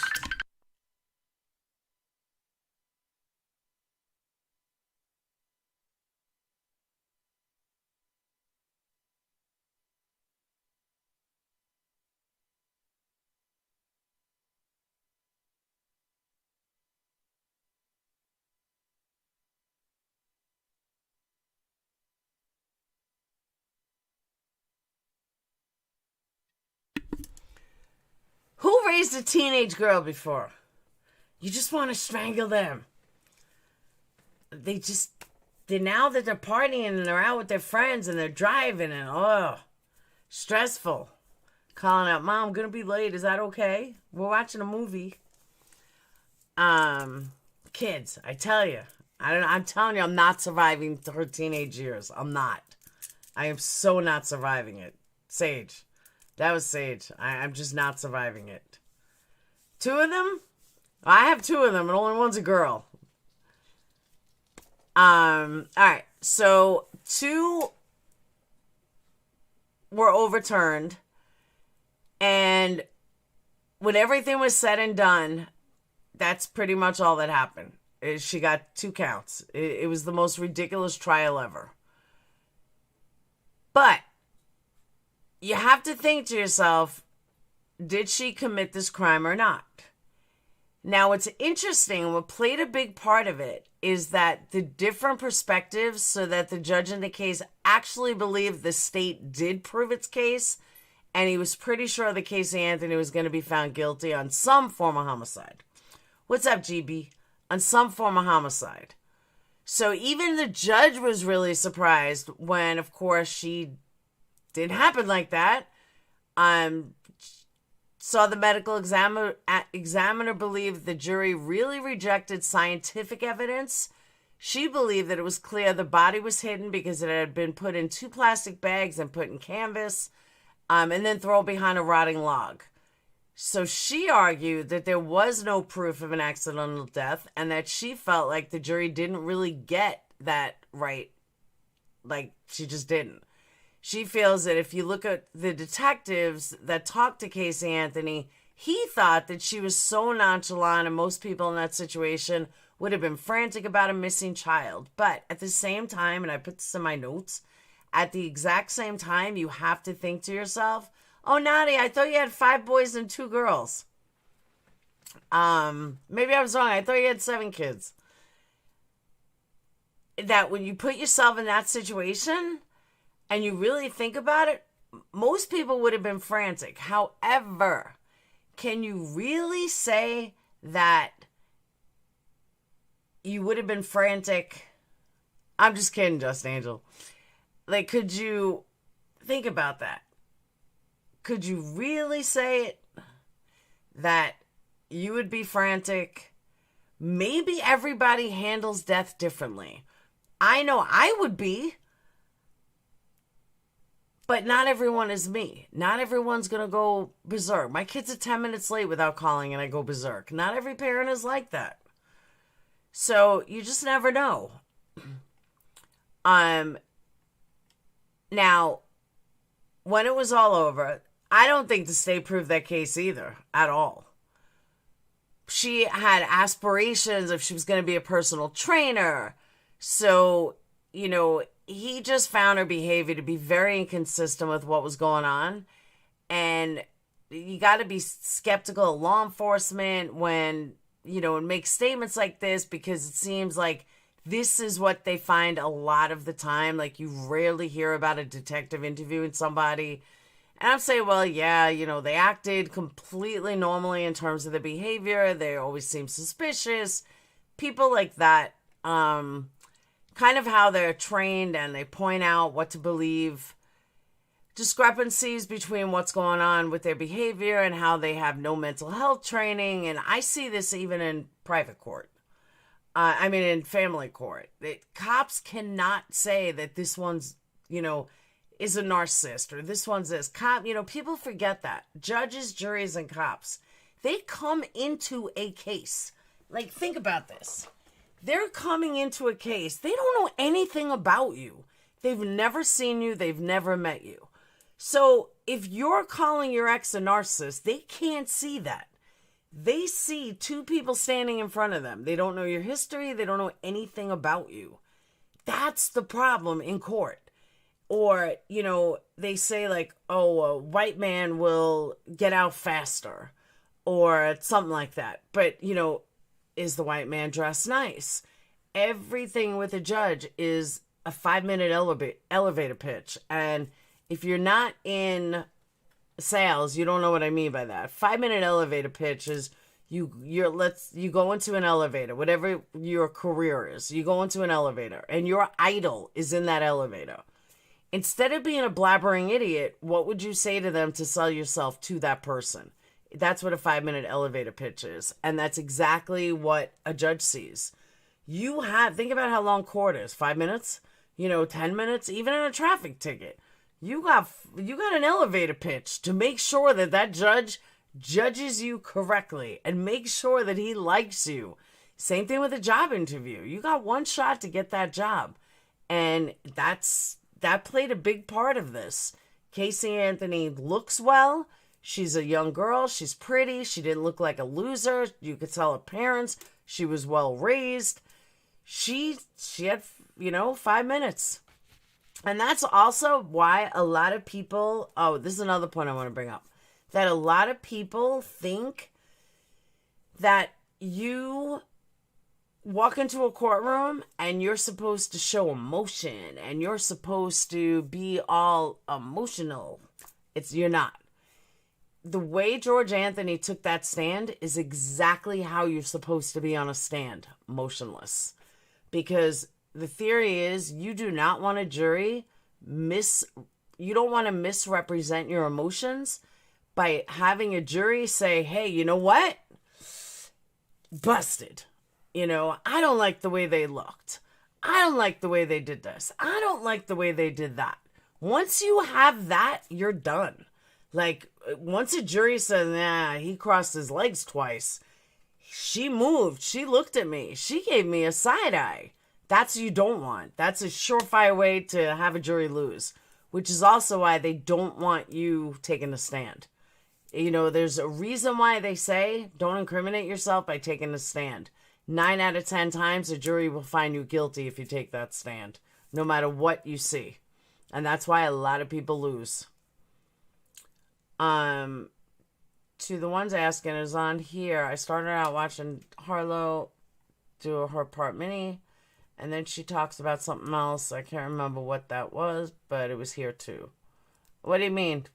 raised a teenage girl before. You just want to strangle them. Now that they're partying and they're out with their friends and they're driving and stressful. Calling out, Mom, I'm gonna be late. Is that okay? We're watching a movie. Kids, I tell you, I'm telling you, I'm not surviving her teenage years. I'm not. I am so not surviving it. Sage. That was Sage. I'm just not surviving it. 2 of them? I have 2 of them, and only one's a girl. Alright. So, 2 were overturned. And when everything was said and done, that's pretty much all that happened. She got 2 counts. It was the most ridiculous trial ever. But you have to think to yourself, did she commit this crime or not? Now, what's interesting, what played a big part of it, is that the different perspectives, so that the judge in the case actually believed the state did prove its case, and he was pretty sure that Casey Anthony was going to be found guilty on some form of homicide. What's up, GB? On some form of homicide. So even the judge was really surprised when, of course, she didn't happen like that. Saw the medical examiner believed the jury really rejected scientific evidence. She believed that it was clear the body was hidden because it had been put in 2 plastic bags and put in canvas, and then thrown behind a rotting log. So she argued that there was no proof of an accidental death and that she felt like the jury didn't really get that right. Like, she just didn't. She feels that if you look at the detectives that talked to Casey Anthony, he thought that she was so nonchalant, and most people in that situation would have been frantic about a missing child. But at the same time, and I put this in my notes, at the exact same time, you have to think to yourself, oh, Nadia, I thought you had 5 boys and 2 girls. Maybe I was wrong. I thought you had 7 kids. That when you put yourself in that situation and you really think about it, most people would have been frantic. However, can you really say that you would have been frantic? I'm just kidding, Just Angel. Like, could you think about that? Could you really say it? That you would be frantic? Maybe everybody handles death differently. I know I would be. But not everyone is me. Not everyone's going to go berserk. My kids are 10 minutes late without calling and I go berserk. Not every parent is like that. So you just never know. Now, when it was all over, I don't think the state proved that case either, at all. She had aspirations of she was going to be a personal trainer. So, he just found her behavior to be very inconsistent with what was going on. And you got to be skeptical of law enforcement when, and make statements like this, because it seems like this is what they find a lot of the time. Like, you rarely hear about a detective interviewing somebody. And I'm saying, well, yeah, they acted completely normally in terms of their behavior. They always seem suspicious. People like that, kind of how they're trained and they point out what to believe. Discrepancies between what's going on with their behavior and how they have no mental health training. And I see this even in private court. In family court. Cops cannot say that this one's, is a narcissist or this one's this. People forget that. Judges, juries, and cops, they come into a case. Like, think about this. They're coming into a case. They don't know anything about you. They've never seen you. They've never met you. So if you're calling your ex a narcissist, they can't see that. They see 2 people standing in front of them. They don't know your history. They don't know anything about you. That's the problem in court. Or, they say like, oh, a white man will get out faster or something like that. But, is the white man dressed nice? Everything with a judge is a 5-minute elevator pitch. And if you're not in sales, you don't know what I mean by that. 5-minute elevator pitch is you go into an elevator, whatever your career is. You go into an elevator and your idol is in that elevator. Instead of being a blabbering idiot, what would you say to them to sell yourself to that person? That's what a 5-minute elevator pitch is. And that's exactly what a judge sees. Think about how long court is. 5 minutes? 10 minutes? Even in a traffic ticket. You got an elevator pitch to make sure that judge judges you correctly and make sure that he likes you. Same thing with a job interview. You got one shot to get that job. And that played a big part of this. Casey Anthony looks well. She's a young girl. She's pretty. She didn't look like a loser. You could tell her parents. She was well raised. She had, 5 minutes. And that's also why a lot of people, this is another point I want to bring up, that a lot of people think that you walk into a courtroom and you're supposed to show emotion and you're supposed to be all emotional. You're not. The way George Anthony took that stand is exactly how you're supposed to be on a stand, motionless. Because the theory is you do not want a jury you don't want to misrepresent your emotions by having a jury say, hey, you know what? Busted. I don't like the way they looked. I don't like the way they did this. I don't like the way they did that. Once you have that, you're done. Like, once a jury says, nah, he crossed his legs twice. She moved. She looked at me. She gave me a side eye. That's what you don't want. That's a surefire way to have a jury lose, which is also why they don't want you taking a stand. There's a reason why they say don't incriminate yourself by taking a stand. 9 out of 10 times, a jury will find you guilty if you take that stand, no matter what you see. And that's why a lot of people lose. To the ones asking is on here. I started out watching Harlow do her part mini, and then she talks about something else. I can't remember what that was, but it was here too. What do you mean?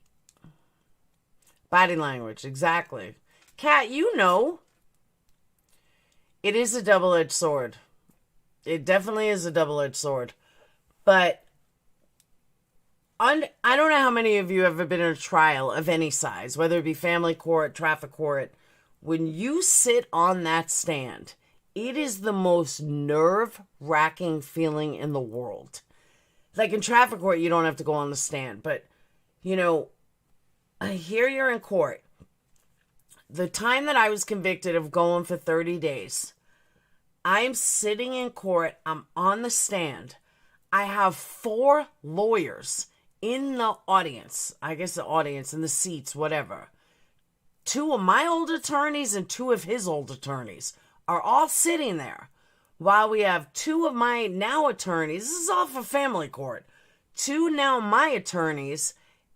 Body language, exactly. Kat, it is a double-edged sword. It definitely is a double-edged sword. But I don't know how many of you have ever been in a trial of any size, whether it be family court, traffic court. When you sit on that stand, it is the most nerve-wracking feeling in the world. Like in traffic court, you don't have to go on the stand. But, here you're in court. The time that I was convicted of going for 30 days, I'm sitting in court. I'm on the stand. I have 4 lawyers in the audience. I guess the audience, in the seats, whatever. 2 of my old attorneys and 2 of his old attorneys are all sitting there. While we have 2 of my now attorneys. This is all for family court. 2 now my attorneys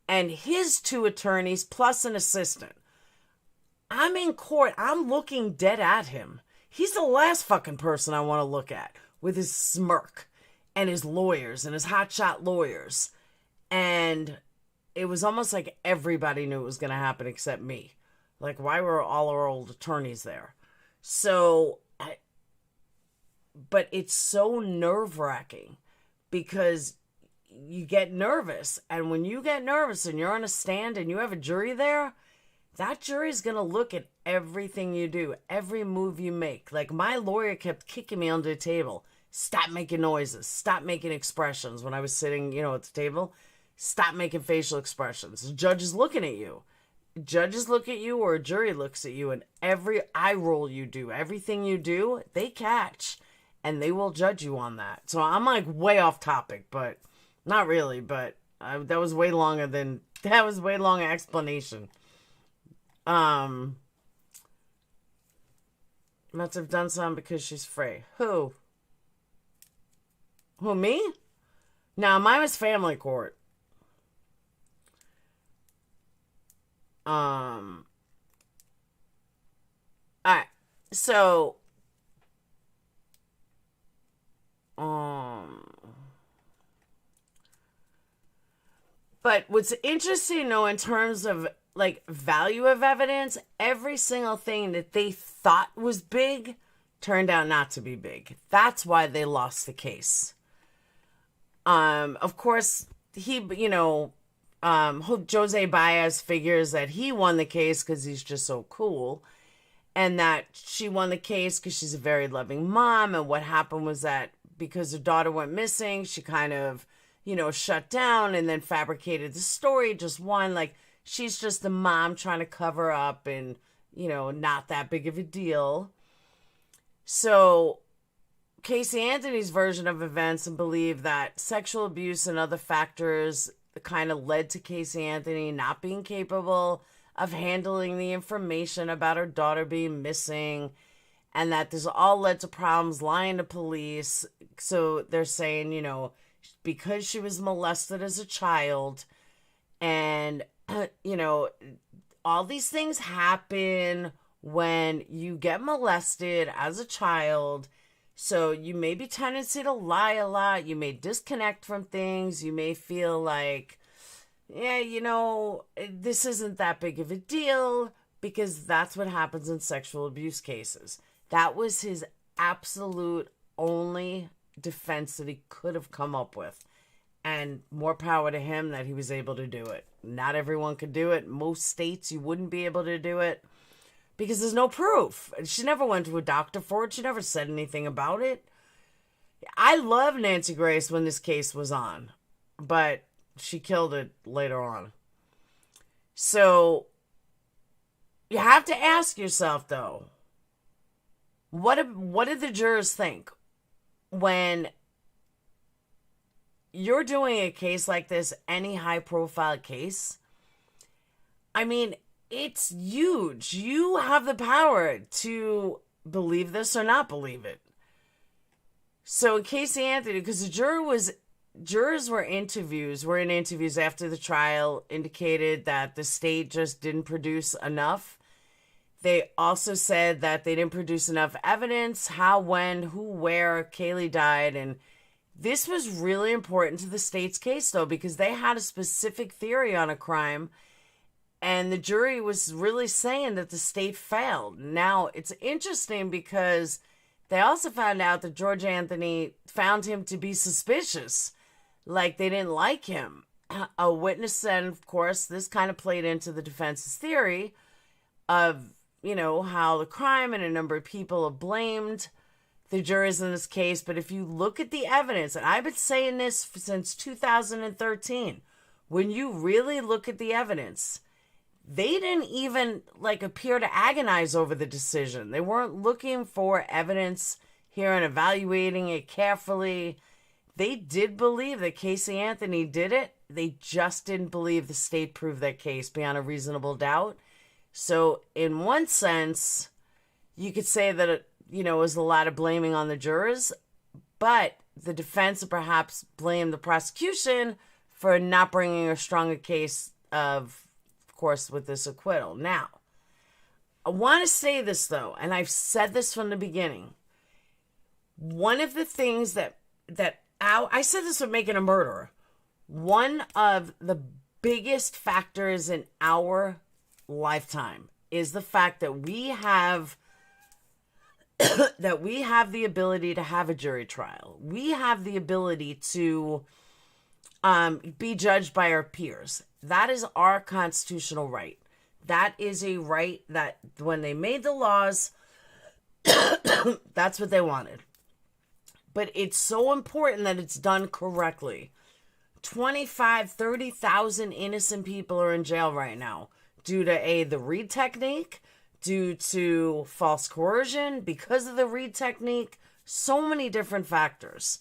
and his 2 attorneys plus an assistant. I'm in court. I'm looking dead at him. He's the last fucking person I want to look at with his smirk and his lawyers and his hotshot lawyers. And it was almost like everybody knew it was going to happen except me. Like, why were all our old attorneys there? So, but it's so nerve-wracking because you get nervous. And when you get nervous and you're on a stand and you have a jury there, that jury's going to look at everything you do, every move you make. Like, my lawyer kept kicking me under the table. Stop making noises. Stop making expressions when I was sitting, at the table. Stop making facial expressions. The judge is looking at you. Judges look at you or a jury looks at you, and every eye roll you do, everything you do, they catch. And they will judge you on that. So I'm like way off topic, but not really. But that was way longer explanation. Must have done something because she's free. Who? Who, me? Now, mine was family court. Alright. So, But what's interesting, though, in terms of like value of evidence, every single thing that they thought was big turned out not to be big. That's why they lost the case. Of course, Jose Baez figures that he won the case because he's just so cool, and that she won the case because she's a very loving mom. And what happened was that because her daughter went missing, she kind of, shut down and then fabricated the story, just won. Like, she's just the mom trying to cover up and, not that big of a deal. So Casey Anthony's version of events and believe that sexual abuse and other factors kind of led to Casey Anthony not being capable of handling the information about her daughter being missing, and that this all led to problems lying to police. So they're saying, because she was molested as a child, and, all these things happen when you get molested as a child. So you may be tendency to lie a lot. You may disconnect from things. You may feel like, this isn't that big of a deal, because that's what happens in sexual abuse cases. That was his absolute only defense that he could have come up with. And more power to him that he was able to do it. Not everyone could do it. Most states, you wouldn't be able to do it because there's no proof. She never went to a doctor for it. She never said anything about it. I loved Nancy Grace when this case was on, but she killed it later on. So you have to ask yourself, though, what did the jurors think when you're doing a case like this, any high-profile case? I mean, it's huge. You have the power to believe this or not believe it. So in Casey Anthony, because the jurors were in interviews after the trial, indicated that the state just didn't produce enough. They also said that they didn't produce enough evidence, how, when, who, where Kaylee died. And this was really important to the state's case, though, because they had a specific theory on a crime, and the jury was really saying that the state failed. Now, it's interesting because they also found out that George Anthony found him to be suspicious, like they didn't like him. A witness said, of course, this kind of played into the defense's theory of, how the crime and a number of people have blamed the jurors in this case. But if you look at the evidence, and I've been saying this since 2013, when you really look at the evidence, they didn't even appear to agonize over the decision. They weren't looking for evidence here and evaluating it carefully. They did believe that Casey Anthony did it. They just didn't believe the state proved that case beyond a reasonable doubt. So in one sense, you could say that it, was a lot of blaming on the jurors, but the defense perhaps blamed the prosecution for not bringing a stronger case of course, with this acquittal. Now, I want to say this, though, and I've said this from the beginning. One of the things that I said this with Making a Murderer. One of the biggest factors in our lifetime is the fact that we have the ability to have a jury trial. We have the ability to be judged by our peers. That is our constitutional right. That is a right that when they made the laws, that's what they wanted. But it's so important that it's done correctly. 30,000 innocent people are in jail right now due to the Reed technique, due to false coercion, because of the Reed technique, so many different factors.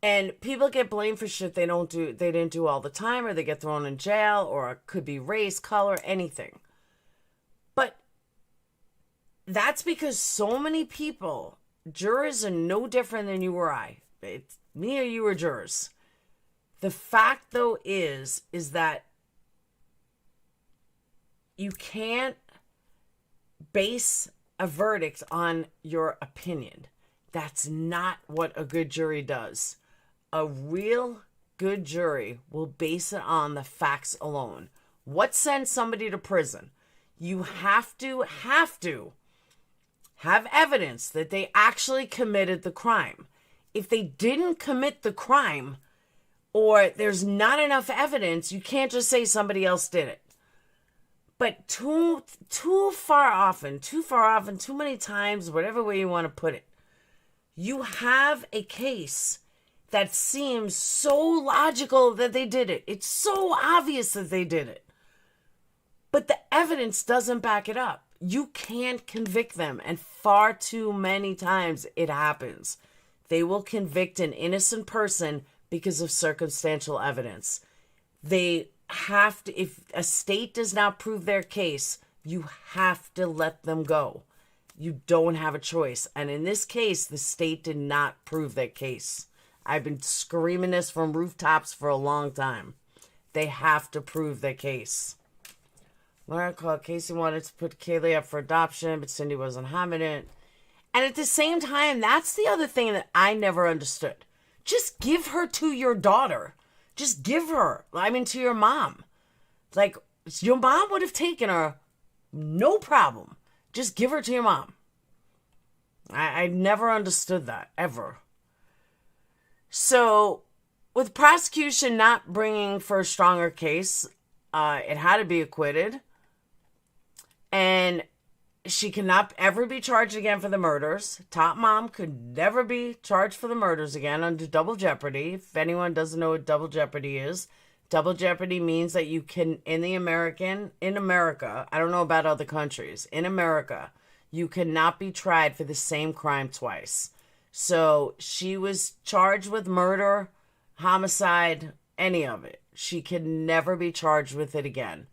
And people get blamed for shit they didn't do all the time, or they get thrown in jail, or it could be race, color, anything. But that's because so many people, jurors are no different than you or I. It's me or you are jurors. The fact, though, is that you can't base a verdict on your opinion. That's not what a good jury does. A real good jury will base it on the facts alone. What sends somebody to prison? You have to have evidence that they actually committed the crime. If they didn't commit the crime, or there's not enough evidence, you can't just say somebody else did it. But too often, too many times, whatever way you want to put it, you have a case that seems so logical that they did it. It's so obvious that they did it. But the evidence doesn't back it up. You can't convict them. And far too many times it happens. They will convict an innocent person because of circumstantial evidence. They have to, if a state does not prove their case, you have to let them go. You don't have a choice. And in this case, the state did not prove their case. I've been screaming this from rooftops for a long time. They have to prove their case. Laura called. Casey wanted to put Kaylee up for adoption, but Cindy wasn't having it. And at the same time, that's the other thing that I never understood. Just give her to your daughter. Just give her. I mean, to your mom. Like, your mom would have taken her. No problem. Just give her to your mom. I never understood that, ever. So, with prosecution not bringing for a stronger case, it had to be acquitted. And she cannot ever be charged again for the murders. Top Mom could never be charged for the murders again under double jeopardy. If anyone doesn't know what double jeopardy is, double jeopardy means that you can, in America, I don't know about other countries, in America, you cannot be tried for the same crime twice. So she was charged with murder, homicide, any of it. She can never be charged with it again.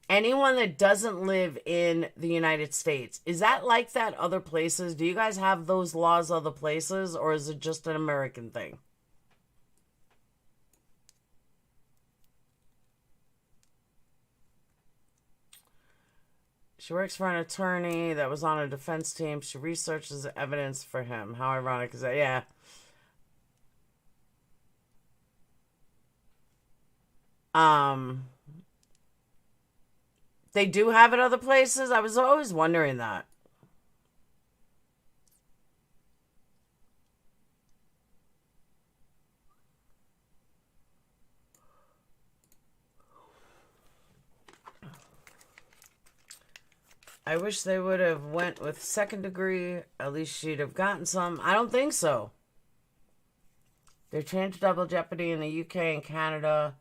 Anyone that doesn't live in the United States, is that like that other places? Do you guys have those laws other places, or is it just an American thing? She works for an attorney that was on a defense team. She researches evidence for him. How ironic is that? Yeah. They do have it other places. I was always wondering that. I wish they would have went with second degree. At least she'd have gotten some. I don't think so. They changed double jeopardy in the UK and Canada.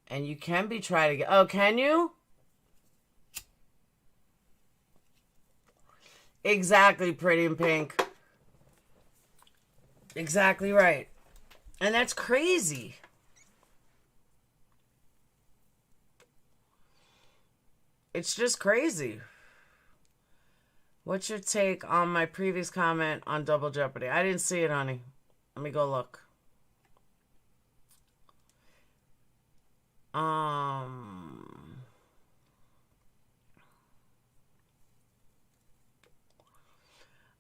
And you can be tried again. Oh, can you? Exactly, Pretty in Pink. Exactly right. And that's crazy. It's just crazy. What's your take on my previous comment on double jeopardy? I didn't see it, honey. Let me go look.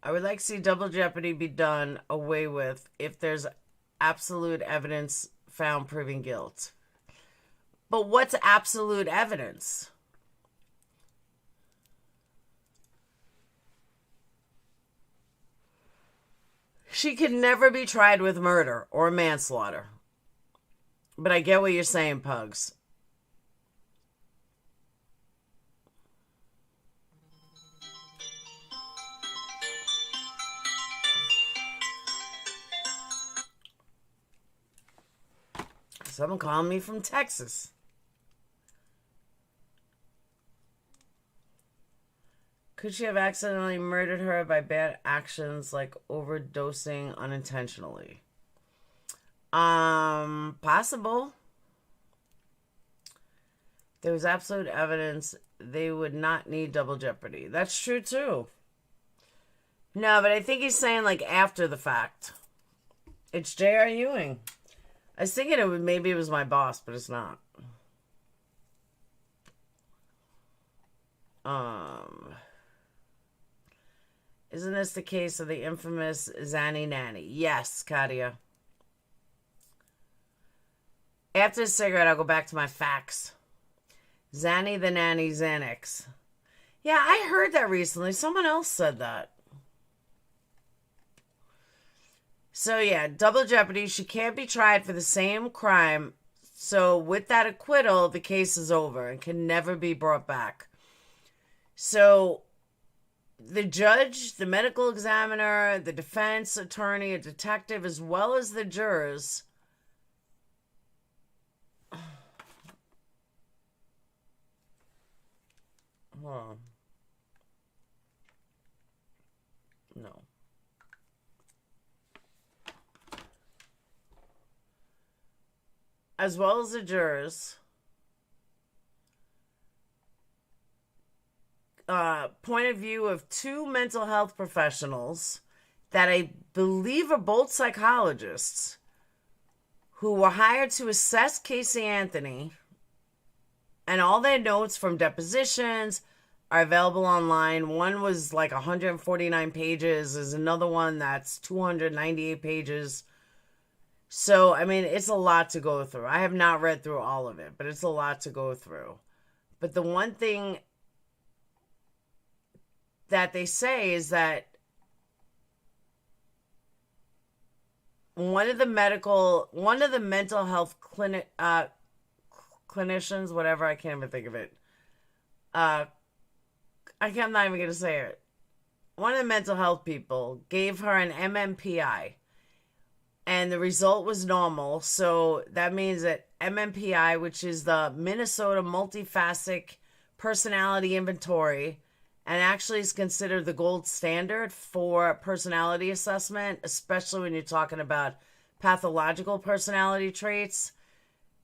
I would like to see double jeopardy be done away with if there's absolute evidence found proving guilt. But what's absolute evidence? She could never be tried with murder or manslaughter. But I get what you're saying, Pugs. Someone calling me from Texas. Could she have accidentally murdered her by bad actions like overdosing unintentionally? Possible. There was absolute evidence they would not need double jeopardy. That's true too. No, but I think he's saying like after the fact. It's J.R. Ewing. I was thinking maybe it was my boss, but it's not. Isn't this the case of the infamous Zanny Nanny? Yes, Katia. After the cigarette, I'll go back to my facts. Zanny the Nanny Xanax. Yeah, I heard that recently. Someone else said that. So yeah, double jeopardy. She can't be tried for the same crime. So with that acquittal, the case is over and can never be brought back. So the judge, the medical examiner, the defense attorney, a detective, as well as the jurors No. As well as the jurors, point of view of two mental health professionals that I believe are both psychologists who were hired to assess Casey Anthony, and all their notes from depositions are available online. One was like 149 pages. There's another one that's 298 pages. So, I mean, it's a lot to go through. I have not read through all of it, but it's a lot to go through. But the one thing that they say is that one of the mental health clinicians, whatever, I can't even think of it. I'm not even going to say it. One of the mental health people gave her an MMPI, and the result was normal. So that means that MMPI, which is the Minnesota Multifaceted Personality Inventory, and actually is considered the gold standard for personality assessment, especially when you're talking about pathological personality traits.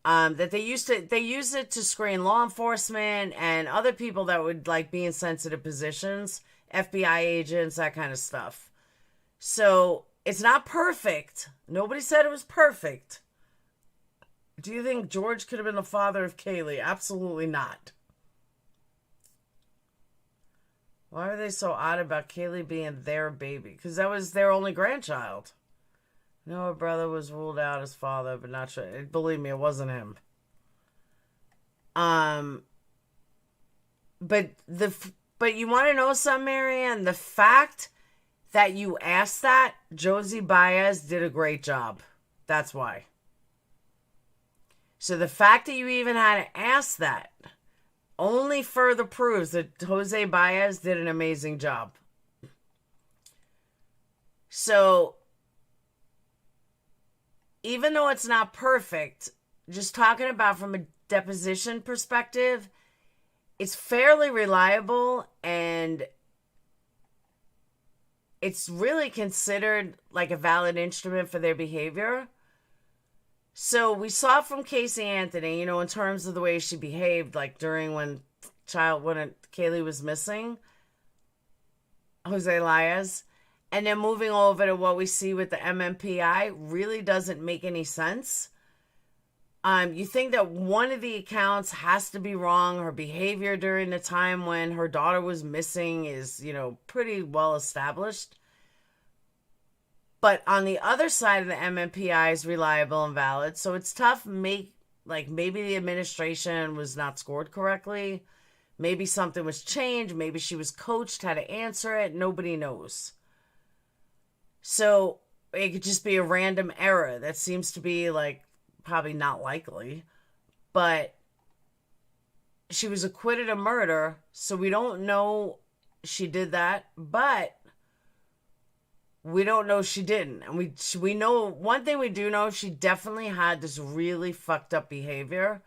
That they use it to screen law enforcement and other people that would like be in sensitive positions, FBI agents, that kind of stuff. So it's not perfect. Nobody said it was perfect. Do you think George could have been the father of Kaylee? Absolutely not. Why are they so odd about Kaylee being their baby? Because that was their only grandchild. No, her brother was ruled out as father, but not sure. Believe me, it wasn't him. But you want to know something, Marianne? The fact that you asked that, Josie Baez did a great job. That's why. So the fact that you even had to ask that only further proves that Jose Baez did an amazing job. So even though it's not perfect, just talking about from a deposition perspective, it's fairly reliable and it's really considered like a valid instrument for their behavior. So we saw from Casey Anthony, in terms of the way she behaved, like during when Kaylee was missing, Jose Elias. And then moving over to what we see with the MMPI really doesn't make any sense. You think that one of the accounts has to be wrong. Her behavior during the time when her daughter was missing is, pretty well established. But on the other side of the MMPI is reliable and valid. So it's tough. Maybe the administration was not scored correctly. Maybe something was changed. Maybe she was coached how to answer it. Nobody knows. So it could just be a random error. That seems to be probably not likely. But she was acquitted of murder. So we don't know she did that. But we don't know she didn't. And we know, one thing we do know, she definitely had this really fucked up behavior.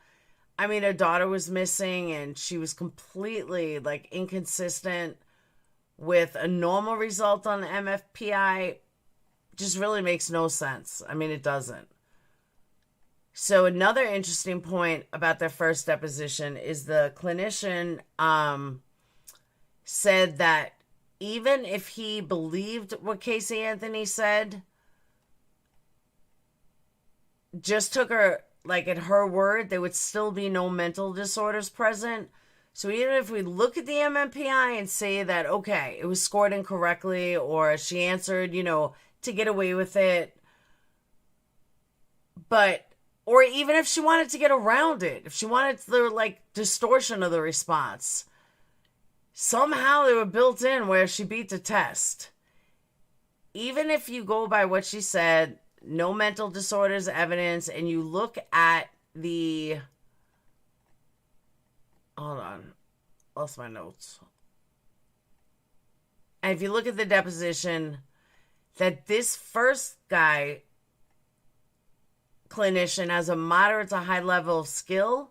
I mean, her daughter was missing and she was completely inconsistent with a normal result on the MFPI. Just really makes no sense. I mean, it doesn't. So another interesting point about their first deposition is the clinician said that even if he believed what Casey Anthony said, just took her at her word, there would still be no mental disorders present. So even if we look at the MMPI and say that, okay, it was scored incorrectly or she answered, to get away with it, but Or even if she wanted to get around it, if she wanted the, like, distortion of the response, somehow they were built in where she beat the test. Even if you go by what she said, no mental disorders evidence, and you look at the... Hold on. Lost my notes. And if you look at the deposition, that this first guy, clinician, has a moderate to high level of skill.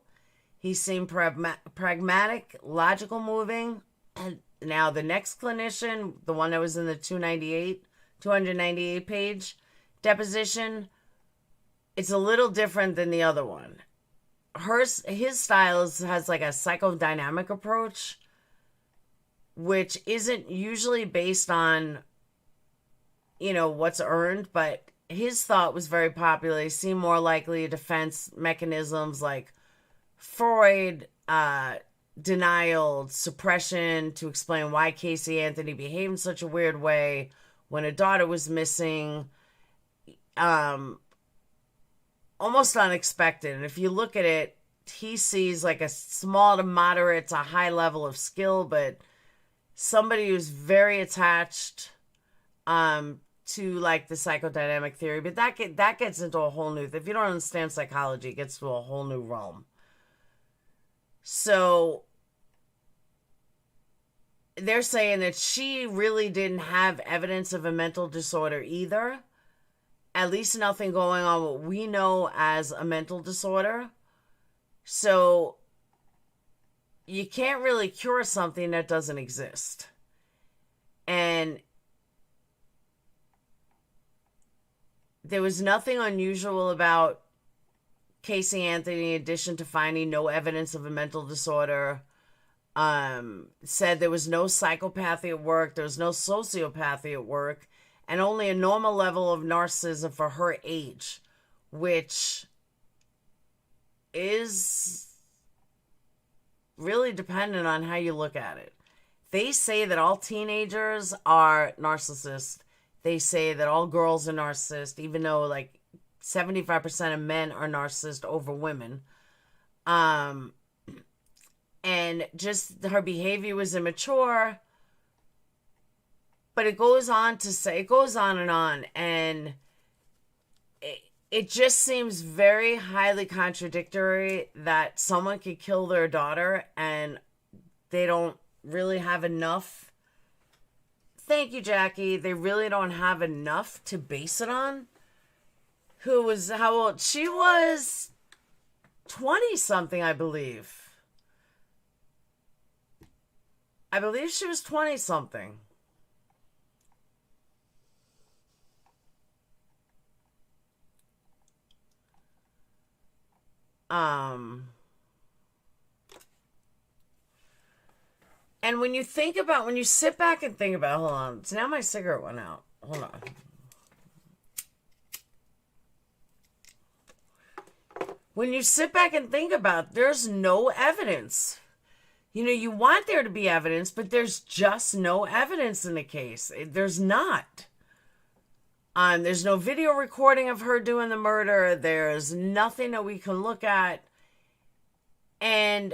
He seemed pragmatic, logical moving. And now the next clinician, the one that was in the 298 page deposition, it's a little different than the other one. His style has like a psychodynamic approach, which isn't usually based on, you know, what's earned, but his thought was very popular. He seemed more likely defense mechanisms like Freud, denial, suppression, to explain why Casey Anthony behaved in such a weird way when a daughter was missing. Almost unexpected. And if you look at it, he sees like a small to moderate to high level of skill, but somebody who's very attached to like the psychodynamic theory. But that gets into a whole new, if you don't understand psychology, it gets to a whole new realm. So they're saying that she really didn't have evidence of a mental disorder either. At least nothing going on what we know as a mental disorder. So you can't really cure something that doesn't exist. And there was nothing unusual about Casey Anthony, in addition to finding no evidence of a mental disorder. Said there was no psychopathy at work, there was no sociopathy at work, and only a normal level of narcissism for her age, which is really dependent on how you look at it. They say that all teenagers are narcissists. They say that all girls are narcissists, even though like 75% of men are narcissists over women. And just her behavior was immature. But it goes on to say, it goes on, and it just seems very highly contradictory that someone could kill their daughter and they don't really have enough. Thank you, Jackie. They really don't have enough to base it on. Who was, how old? She was 20-something, I believe. I believe she was 20-something. And when you think about, when you sit back and think about, hold on, so now my cigarette went out. Hold on. When you sit back and think about, there's no evidence. You know, you want there to be evidence, but there's just no evidence in the case. There's not. There's no video recording of her doing the murder. There's nothing that we can look at. And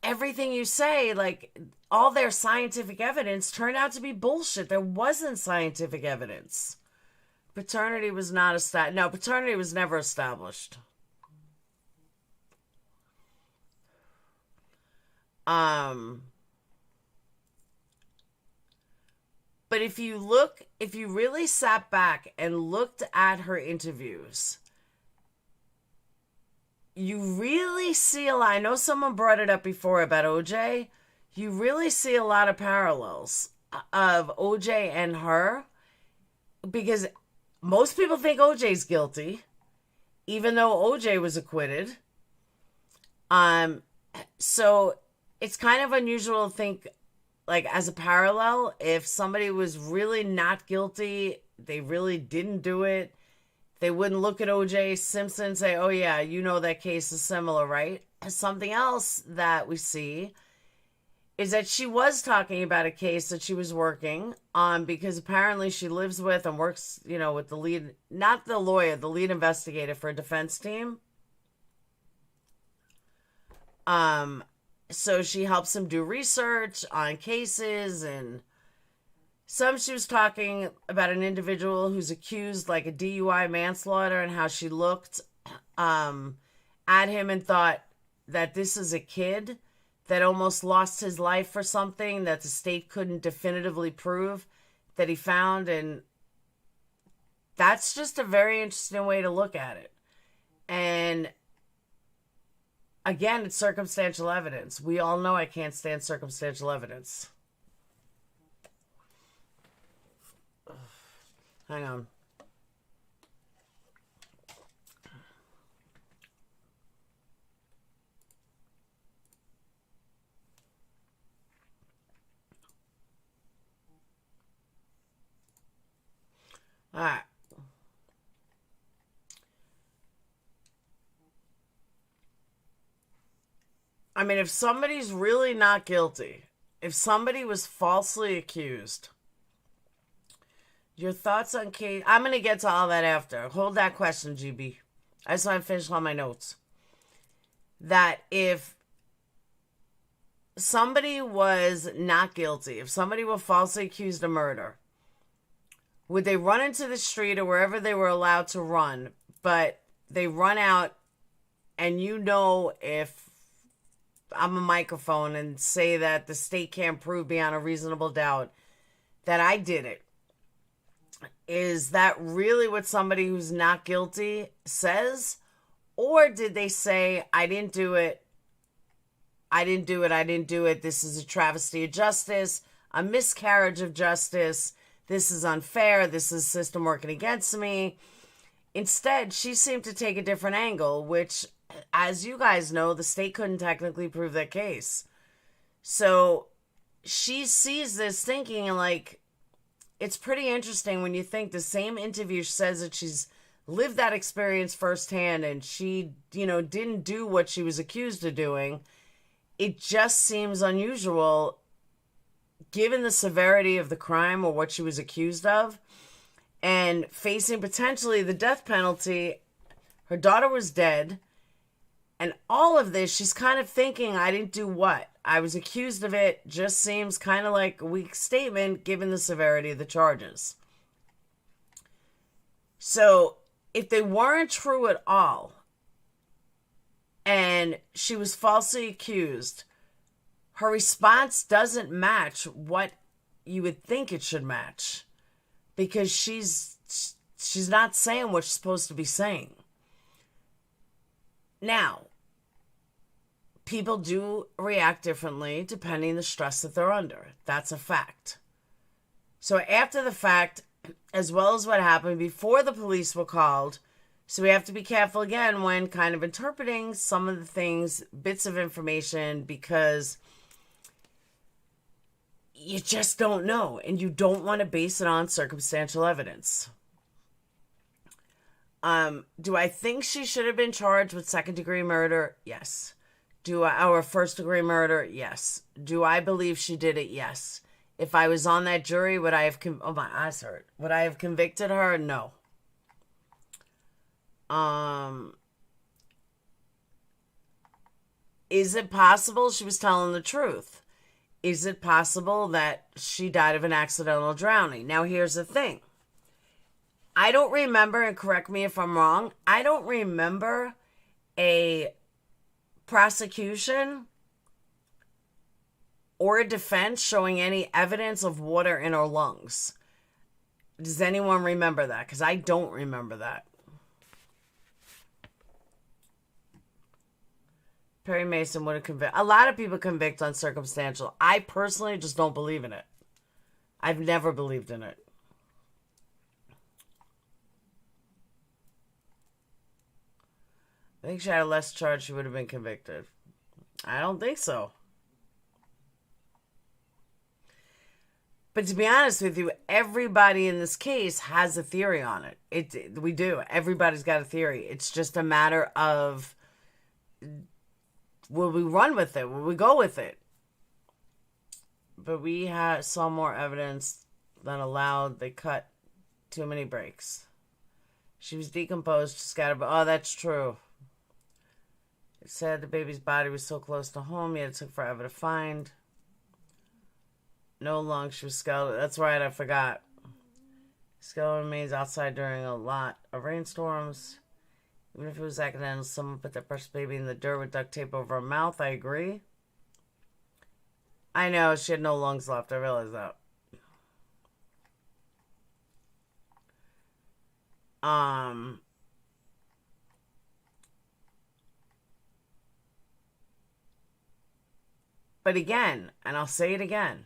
everything you say, like, all their scientific evidence turned out to be bullshit. There wasn't scientific evidence. Paternity was not established. No, paternity was never established. But if you really sat back and looked at her interviews, you really see a lot. I know someone brought it up before about OJ. You really see a lot of parallels of OJ and her, because most people think OJ's guilty, even though OJ was acquitted. So it's kind of unusual to think, like, as a parallel, if somebody was really not guilty, they really didn't do it, they wouldn't look at O.J. Simpson and say, oh yeah, you know that case is similar, right? Something else that we see is that she was talking about a case that she was working on because apparently she lives with and works, with the lead, not the lawyer, the lead investigator for a defense team. So she helps him do research on cases, and she was talking about an individual who's accused like a DUI manslaughter and how she looked at him and thought that this is a kid that almost lost his life for something that the state couldn't definitively prove that he found. And that's just a very interesting way to look at it. And again, it's circumstantial evidence. We all know I can't stand circumstantial evidence. Hang on. All right. I mean, if somebody's really not guilty, if somebody was falsely accused, your thoughts on case... I'm going to get to all that after. Hold that question, GB. I just want to finish all my notes. That if somebody was not guilty, if somebody were falsely accused of murder, would they run into the street or wherever they were allowed to run, but they run out and if I'm a microphone and say that the state can't prove beyond a reasonable doubt that I did it, is that really what somebody who's not guilty says? Or did they say, I didn't do it, this is a travesty of justice, a miscarriage of justice, this is unfair, this is system working against me? Instead, she seemed to take a different angle, which, as you guys know, the state couldn't technically prove that case. So she sees this thinking, like, it's pretty interesting when you think the same interview says that she's lived that experience firsthand and she, didn't do what she was accused of doing. It just seems unusual, given the severity of the crime or what she was accused of, and facing potentially the death penalty. Her daughter was dead. And all of this, she's kind of thinking, I didn't do what? I was accused of it. Just seems kind of like a weak statement given the severity of the charges. So if they weren't true at all, and she was falsely accused, her response doesn't match what you would think it should match, because she's not saying what she's supposed to be saying. Now, people do react differently depending on the stress that they're under. That's a fact. So after the fact, as well as what happened before the police were called, so we have to be careful again when kind of interpreting some of the things, bits of information, because you just don't know, and you don't want to base it on circumstantial evidence. Do I think she should have been charged with second-degree murder? Yes. Or first-degree murder? Yes. Do I believe she did it? Yes. If I was on that jury, would I have... oh, my eyes hurt. Would I have convicted her? No. Is it possible she was telling the truth? Is it possible that she died of an accidental drowning? Now, here's the thing. I don't remember, and correct me if I'm wrong, I don't remember a prosecution or a defense showing any evidence of water in her lungs. Does anyone remember that? Because I don't remember that. Perry Mason would have convicted. A lot of people convict on circumstantial. I personally just don't believe in it. I've never believed in it. I think she had a less charge, she would have been convicted. I don't think so. But to be honest with you, everybody in this case has a theory on it. We do. Everybody's got a theory. It's just a matter of, will we run with it? Will we go with it? but we saw more evidence than allowed. They cut too many breaks. She was decomposed, scattered. Oh, that's true. It said the baby's body was so close to home, yet it took forever to find. No lungs, she was skeletal. That's right, I forgot. Skeletal remains outside during a lot of rainstorms. Even if it was accidental, someone put their precious baby in the dirt with duct tape over her mouth. I agree. I know, she had no lungs left. I realize that. But again, and I'll say it again,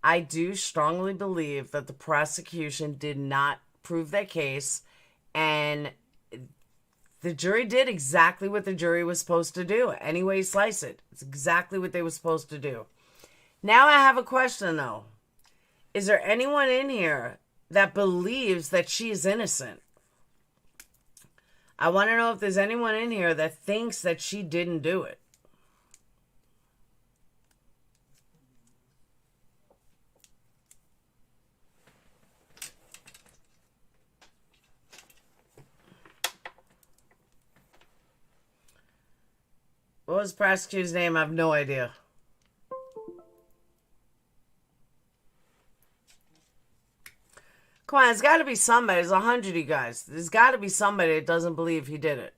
I do strongly believe that the prosecution did not prove their case, and the jury did exactly what the jury was supposed to do. Any way you slice it, it's exactly what they were supposed to do. Now I have a question, though. Is there anyone in here that believes that she is innocent? I want to know if there's anyone in here that thinks that she didn't do it. What was the prosecutor's name? I have no idea. Come on, there's got to be somebody. There's 100 of you guys. There's got to be somebody that doesn't believe he did it.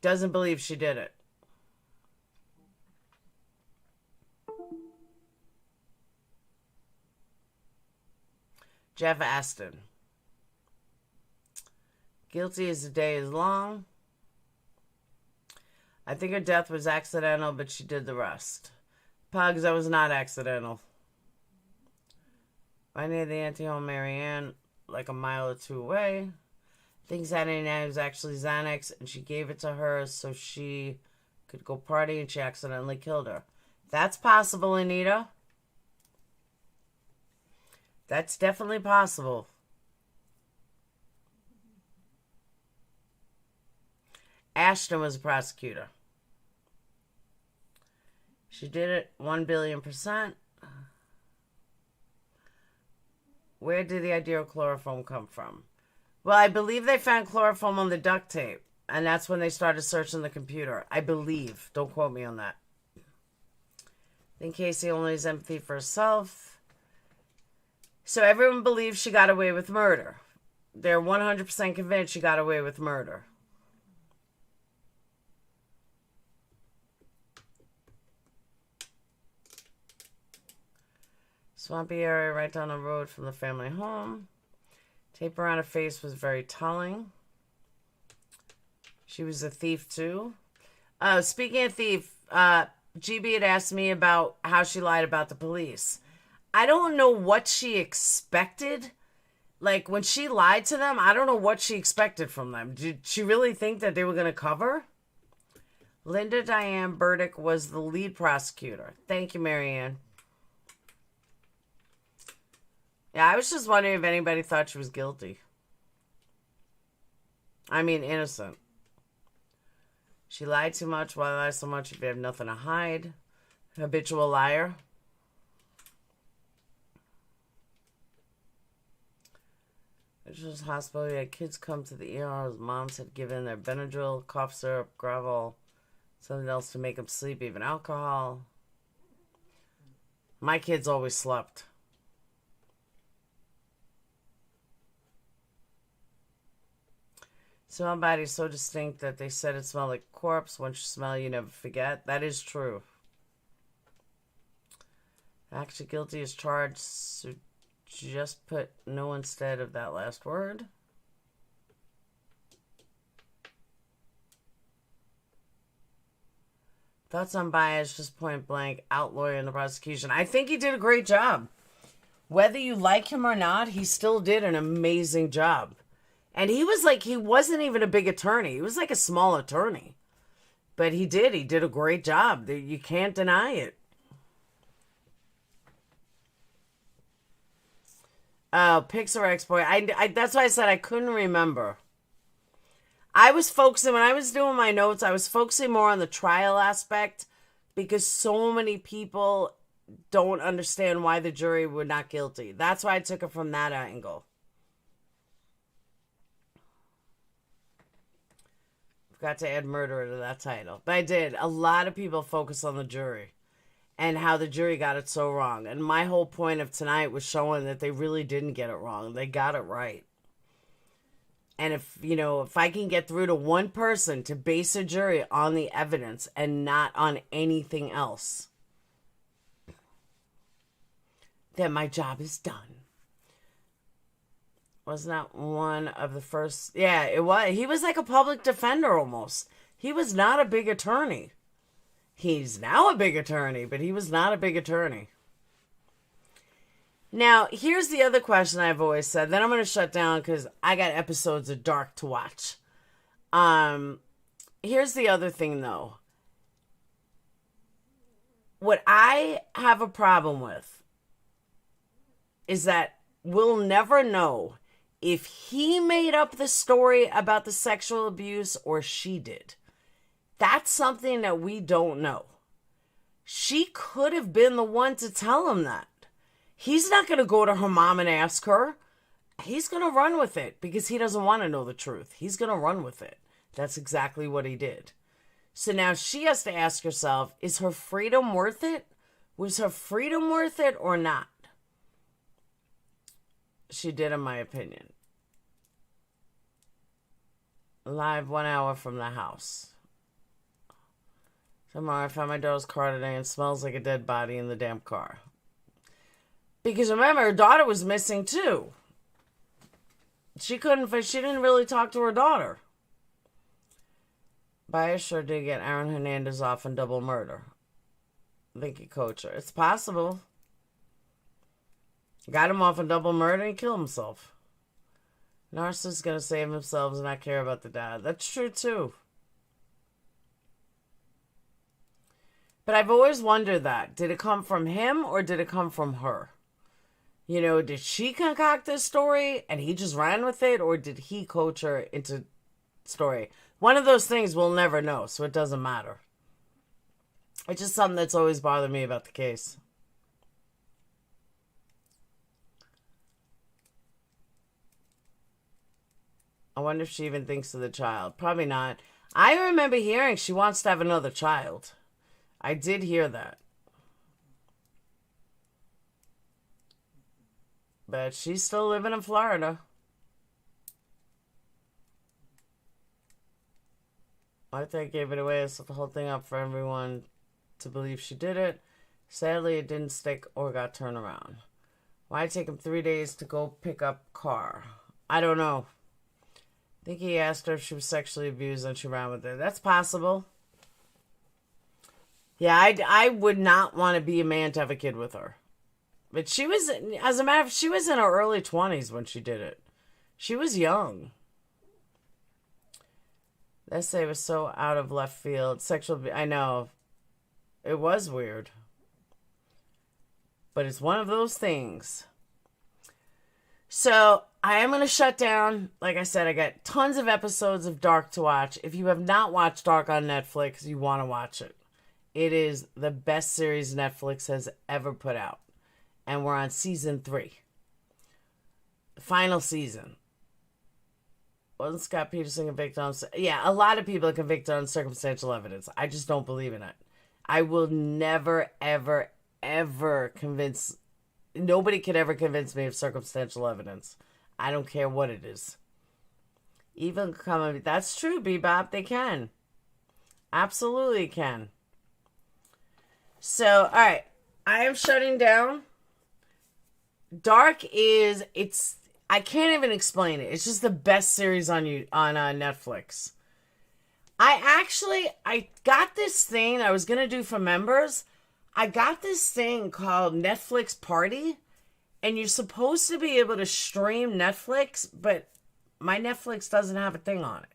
Doesn't believe she did it. Jeff Aston. Guilty as the day is long. I think her death was accidental, but she did the rest. Pugs, that was not accidental. I near the anti-home Marianne, like a mile or two away. I think Saturday night was actually Xanax, and she gave it to her so she could go party, and she accidentally killed her. That's possible, Anita. That's definitely possible. Ashton was a prosecutor. She did it 1,000,000,000%. Where did the idea of chloroform come from? Well, I believe they found chloroform on the duct tape, and that's when they started searching the computer. I believe. Don't quote me on that. I think Casey only has empathy for herself. So everyone believes she got away with murder. They're 100% convinced she got away with murder. Swampy area right down the road from the family home. Tape around her face was very telling. She was a thief too. Speaking of thief, GB had asked me about how she lied about the police. I don't know what she expected. Like, when she lied to them, I don't know what she expected from them. Did she really think that they were going to cover? Linda Diane Burdick was the lead prosecutor. Thank you, Marianne. Yeah, I was just wondering if anybody thought she was guilty. I mean, innocent. She lied too much. Why lie so much if you have nothing to hide? Habitual liar. It was hospital. We had kids come to the ER. His moms had given their Benadryl, cough syrup, gravel, something else to make them sleep, even alcohol. My kids always slept. Smell body is so distinct that they said it smelled like corpse. Once you smell, you never forget. That is true. Actually guilty is charged, so just put no instead of that last word. Thoughts on bias, just point blank, outlawyer in the prosecution. I think he did a great job. Whether you like him or not, he still did an amazing job. And he was like, he wasn't even a big attorney. He was like a small attorney. But he did a great job. You can't deny it. Oh, Pixar Exploit. That's why I said I couldn't remember. I was focusing, when I was doing my notes, I was focusing more on the trial aspect because so many people don't understand why the jury were not guilty. That's why I took it from that angle. Forgot to add murderer to that title. But I did. A lot of people focus on the jury and how the jury got it so wrong. And my whole point of tonight was showing that they really didn't get it wrong. They got it right. And if I can get through to one person to base a jury on the evidence and not on anything else, then my job is done. Wasn't that one of the first? Yeah, it was. He was like a public defender almost. He was not a big attorney. He's now a big attorney, but he was not a big attorney. Now, here's the other question I've always said. Then I'm going to shut down because I got episodes of Dark to watch. Here's the other thing, though. What I have a problem with is that we'll never know if he made up the story about the sexual abuse or she did. That's something that we don't know. She could have been the one to tell him that. He's not going to go to her mom and ask her. He's going to run with it because he doesn't want to know the truth. He's going to run with it. That's exactly what he did. So now she has to ask herself, is her freedom worth it? Was her freedom worth it or not? She did, in my opinion. Live 1 hour from the house. Tomorrow I found my daughter's car today and it smells like a dead body in the damn car. Because remember, her daughter was missing too. She didn't really talk to her daughter. Baez sure did get Aaron Hernandez off in double murder. I think he coached her. It's possible. Got him off in double murder and killed himself. Narcissus gonna save himself and not care about the dad. That's true too. But I've always wondered that. Did it come from him or did it come from her? Did she concoct this story and he just ran with it, or did he coach her into story? One of those things we'll never know, so it doesn't matter. It's just something that's always bothered me about the case. I wonder if she even thinks of the child. Probably not. I remember hearing she wants to have another child. I did hear that. But she's still living in Florida. I think I gave it away. I set the whole thing up for everyone to believe she did it. Sadly, it didn't stick or got turned around. Why take him 3 days to go pick up car? I don't know. I think he asked her if she was sexually abused and she ran with it. That's possible. Yeah, I would not want to be a man to have a kid with her. But she was, as a matter of fact, she was in her early 20s when she did it. She was young. That essay was so out of left field. I know. It was weird. But it's one of those things. So, I am going to shut down. Like I said, I got tons of episodes of Dark to watch. If you have not watched Dark on Netflix, you want to watch it. It is the best series Netflix has ever put out. And we're on season 3. The final season. Wasn't Scott Peterson convicted on... Yeah, a lot of people are convicted on circumstantial evidence. I just don't believe in it. I will never, ever, ever convince... Nobody could ever convince me of circumstantial evidence. I don't care what it is. Even coming... That's true, Bebop. They can. Absolutely can. So, alright. I am shutting down. Dark is... I can't even explain it. It's just the best series on Netflix. I got this thing I was going to do for members. I got this thing called Netflix Party. And you're supposed to be able to stream Netflix, but my Netflix doesn't have a thing on it.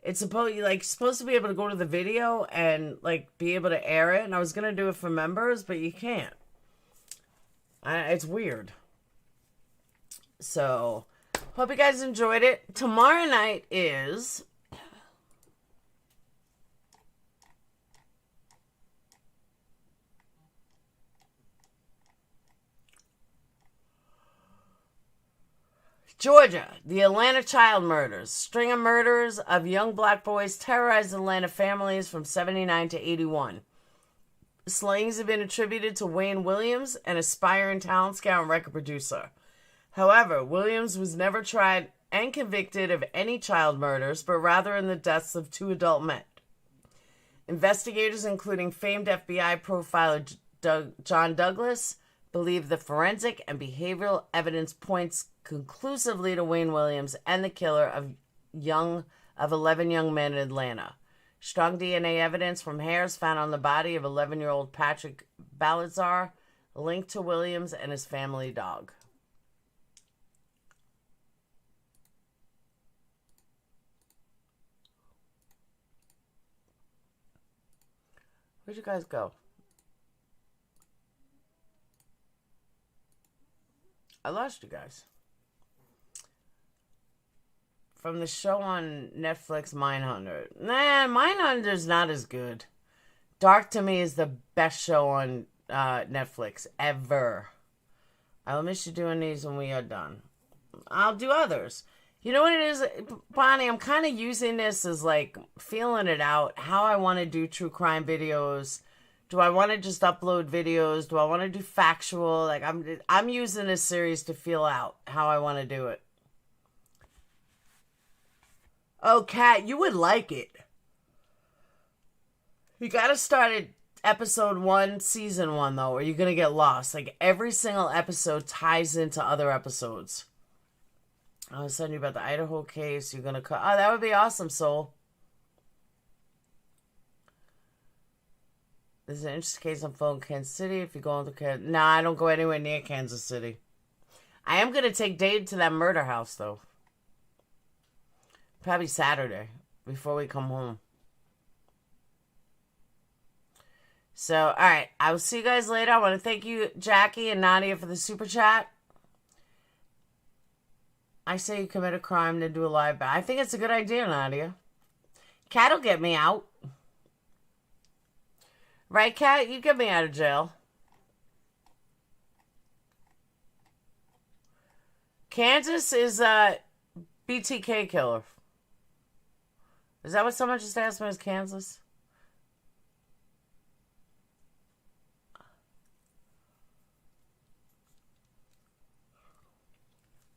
It's supposed to be able to go to the video and be able to air it. And I was going to do it for members, but you can't. It's weird. So, hope you guys enjoyed it. Tomorrow night is... Georgia, the Atlanta child murders. String of murders of young black boys terrorized Atlanta families from 79 to 81. Slayings have been attributed to Wayne Williams, an aspiring talent scout and record producer. However, Williams was never tried and convicted of any child murders, but rather in the deaths of 2 adult men. Investigators, including famed FBI profiler John Douglas, believe the forensic and behavioral evidence points conclusively to Wayne Williams and the killer of 11 young men in Atlanta. Strong DNA evidence from hairs found on the body of 11-year-old Patrick Balazar linked to Williams and his family dog. Where'd you guys go? I lost you guys. From the show on Netflix, Mindhunter. Nah, Mindhunter's not as good. Dark to me is the best show on Netflix ever. I'll miss you doing these when we are done. I'll do others. You know what it is, Bonnie? I'm kind of using this as like feeling it out, how I want to do true crime videos. Do I want to just upload videos? Do I want to do factual? Like I'm using this series to feel out how I want to do it. Oh, Kat, you would like it. You got to start at episode 1, season 1, though, or you're going to get lost. Like, every single episode ties into other episodes. I was telling you about the Idaho case. You're going to... Oh, that would be awesome, Soul. There's an interesting case on phone Kansas City. If you're going to Kansas... Nah, I don't go anywhere near Kansas City. I am going to take Dave to that murder house, though. Probably Saturday, before we come home. So, alright. I will see you guys later. I want to thank you, Jackie and Nadia, for the super chat. I say you commit a crime, then do a live back. I think it's a good idea, Nadia. Kat will get me out. Right, Kat? You get me out of jail. Kansas is a BTK killer. Is that what someone just asked me? Is Kansas?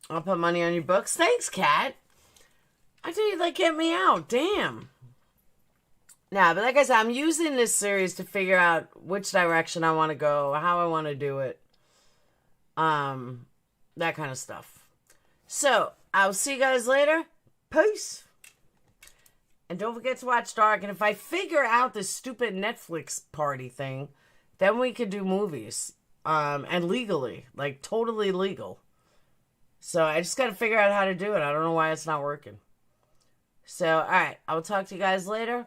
I'll put money on your books. Thanks, Kat. I thought you'd like get me out. Damn. Nah, but like I said, I'm using this series to figure out which direction I want to go, how I want to do it. That kind of stuff. So, I'll see you guys later. Peace. And don't forget to watch Dark. And if I figure out this stupid Netflix party thing, then we could do movies. And legally. Like, totally legal. So, I just got to figure out how to do it. I don't know why it's not working. So, alright. I will talk to you guys later.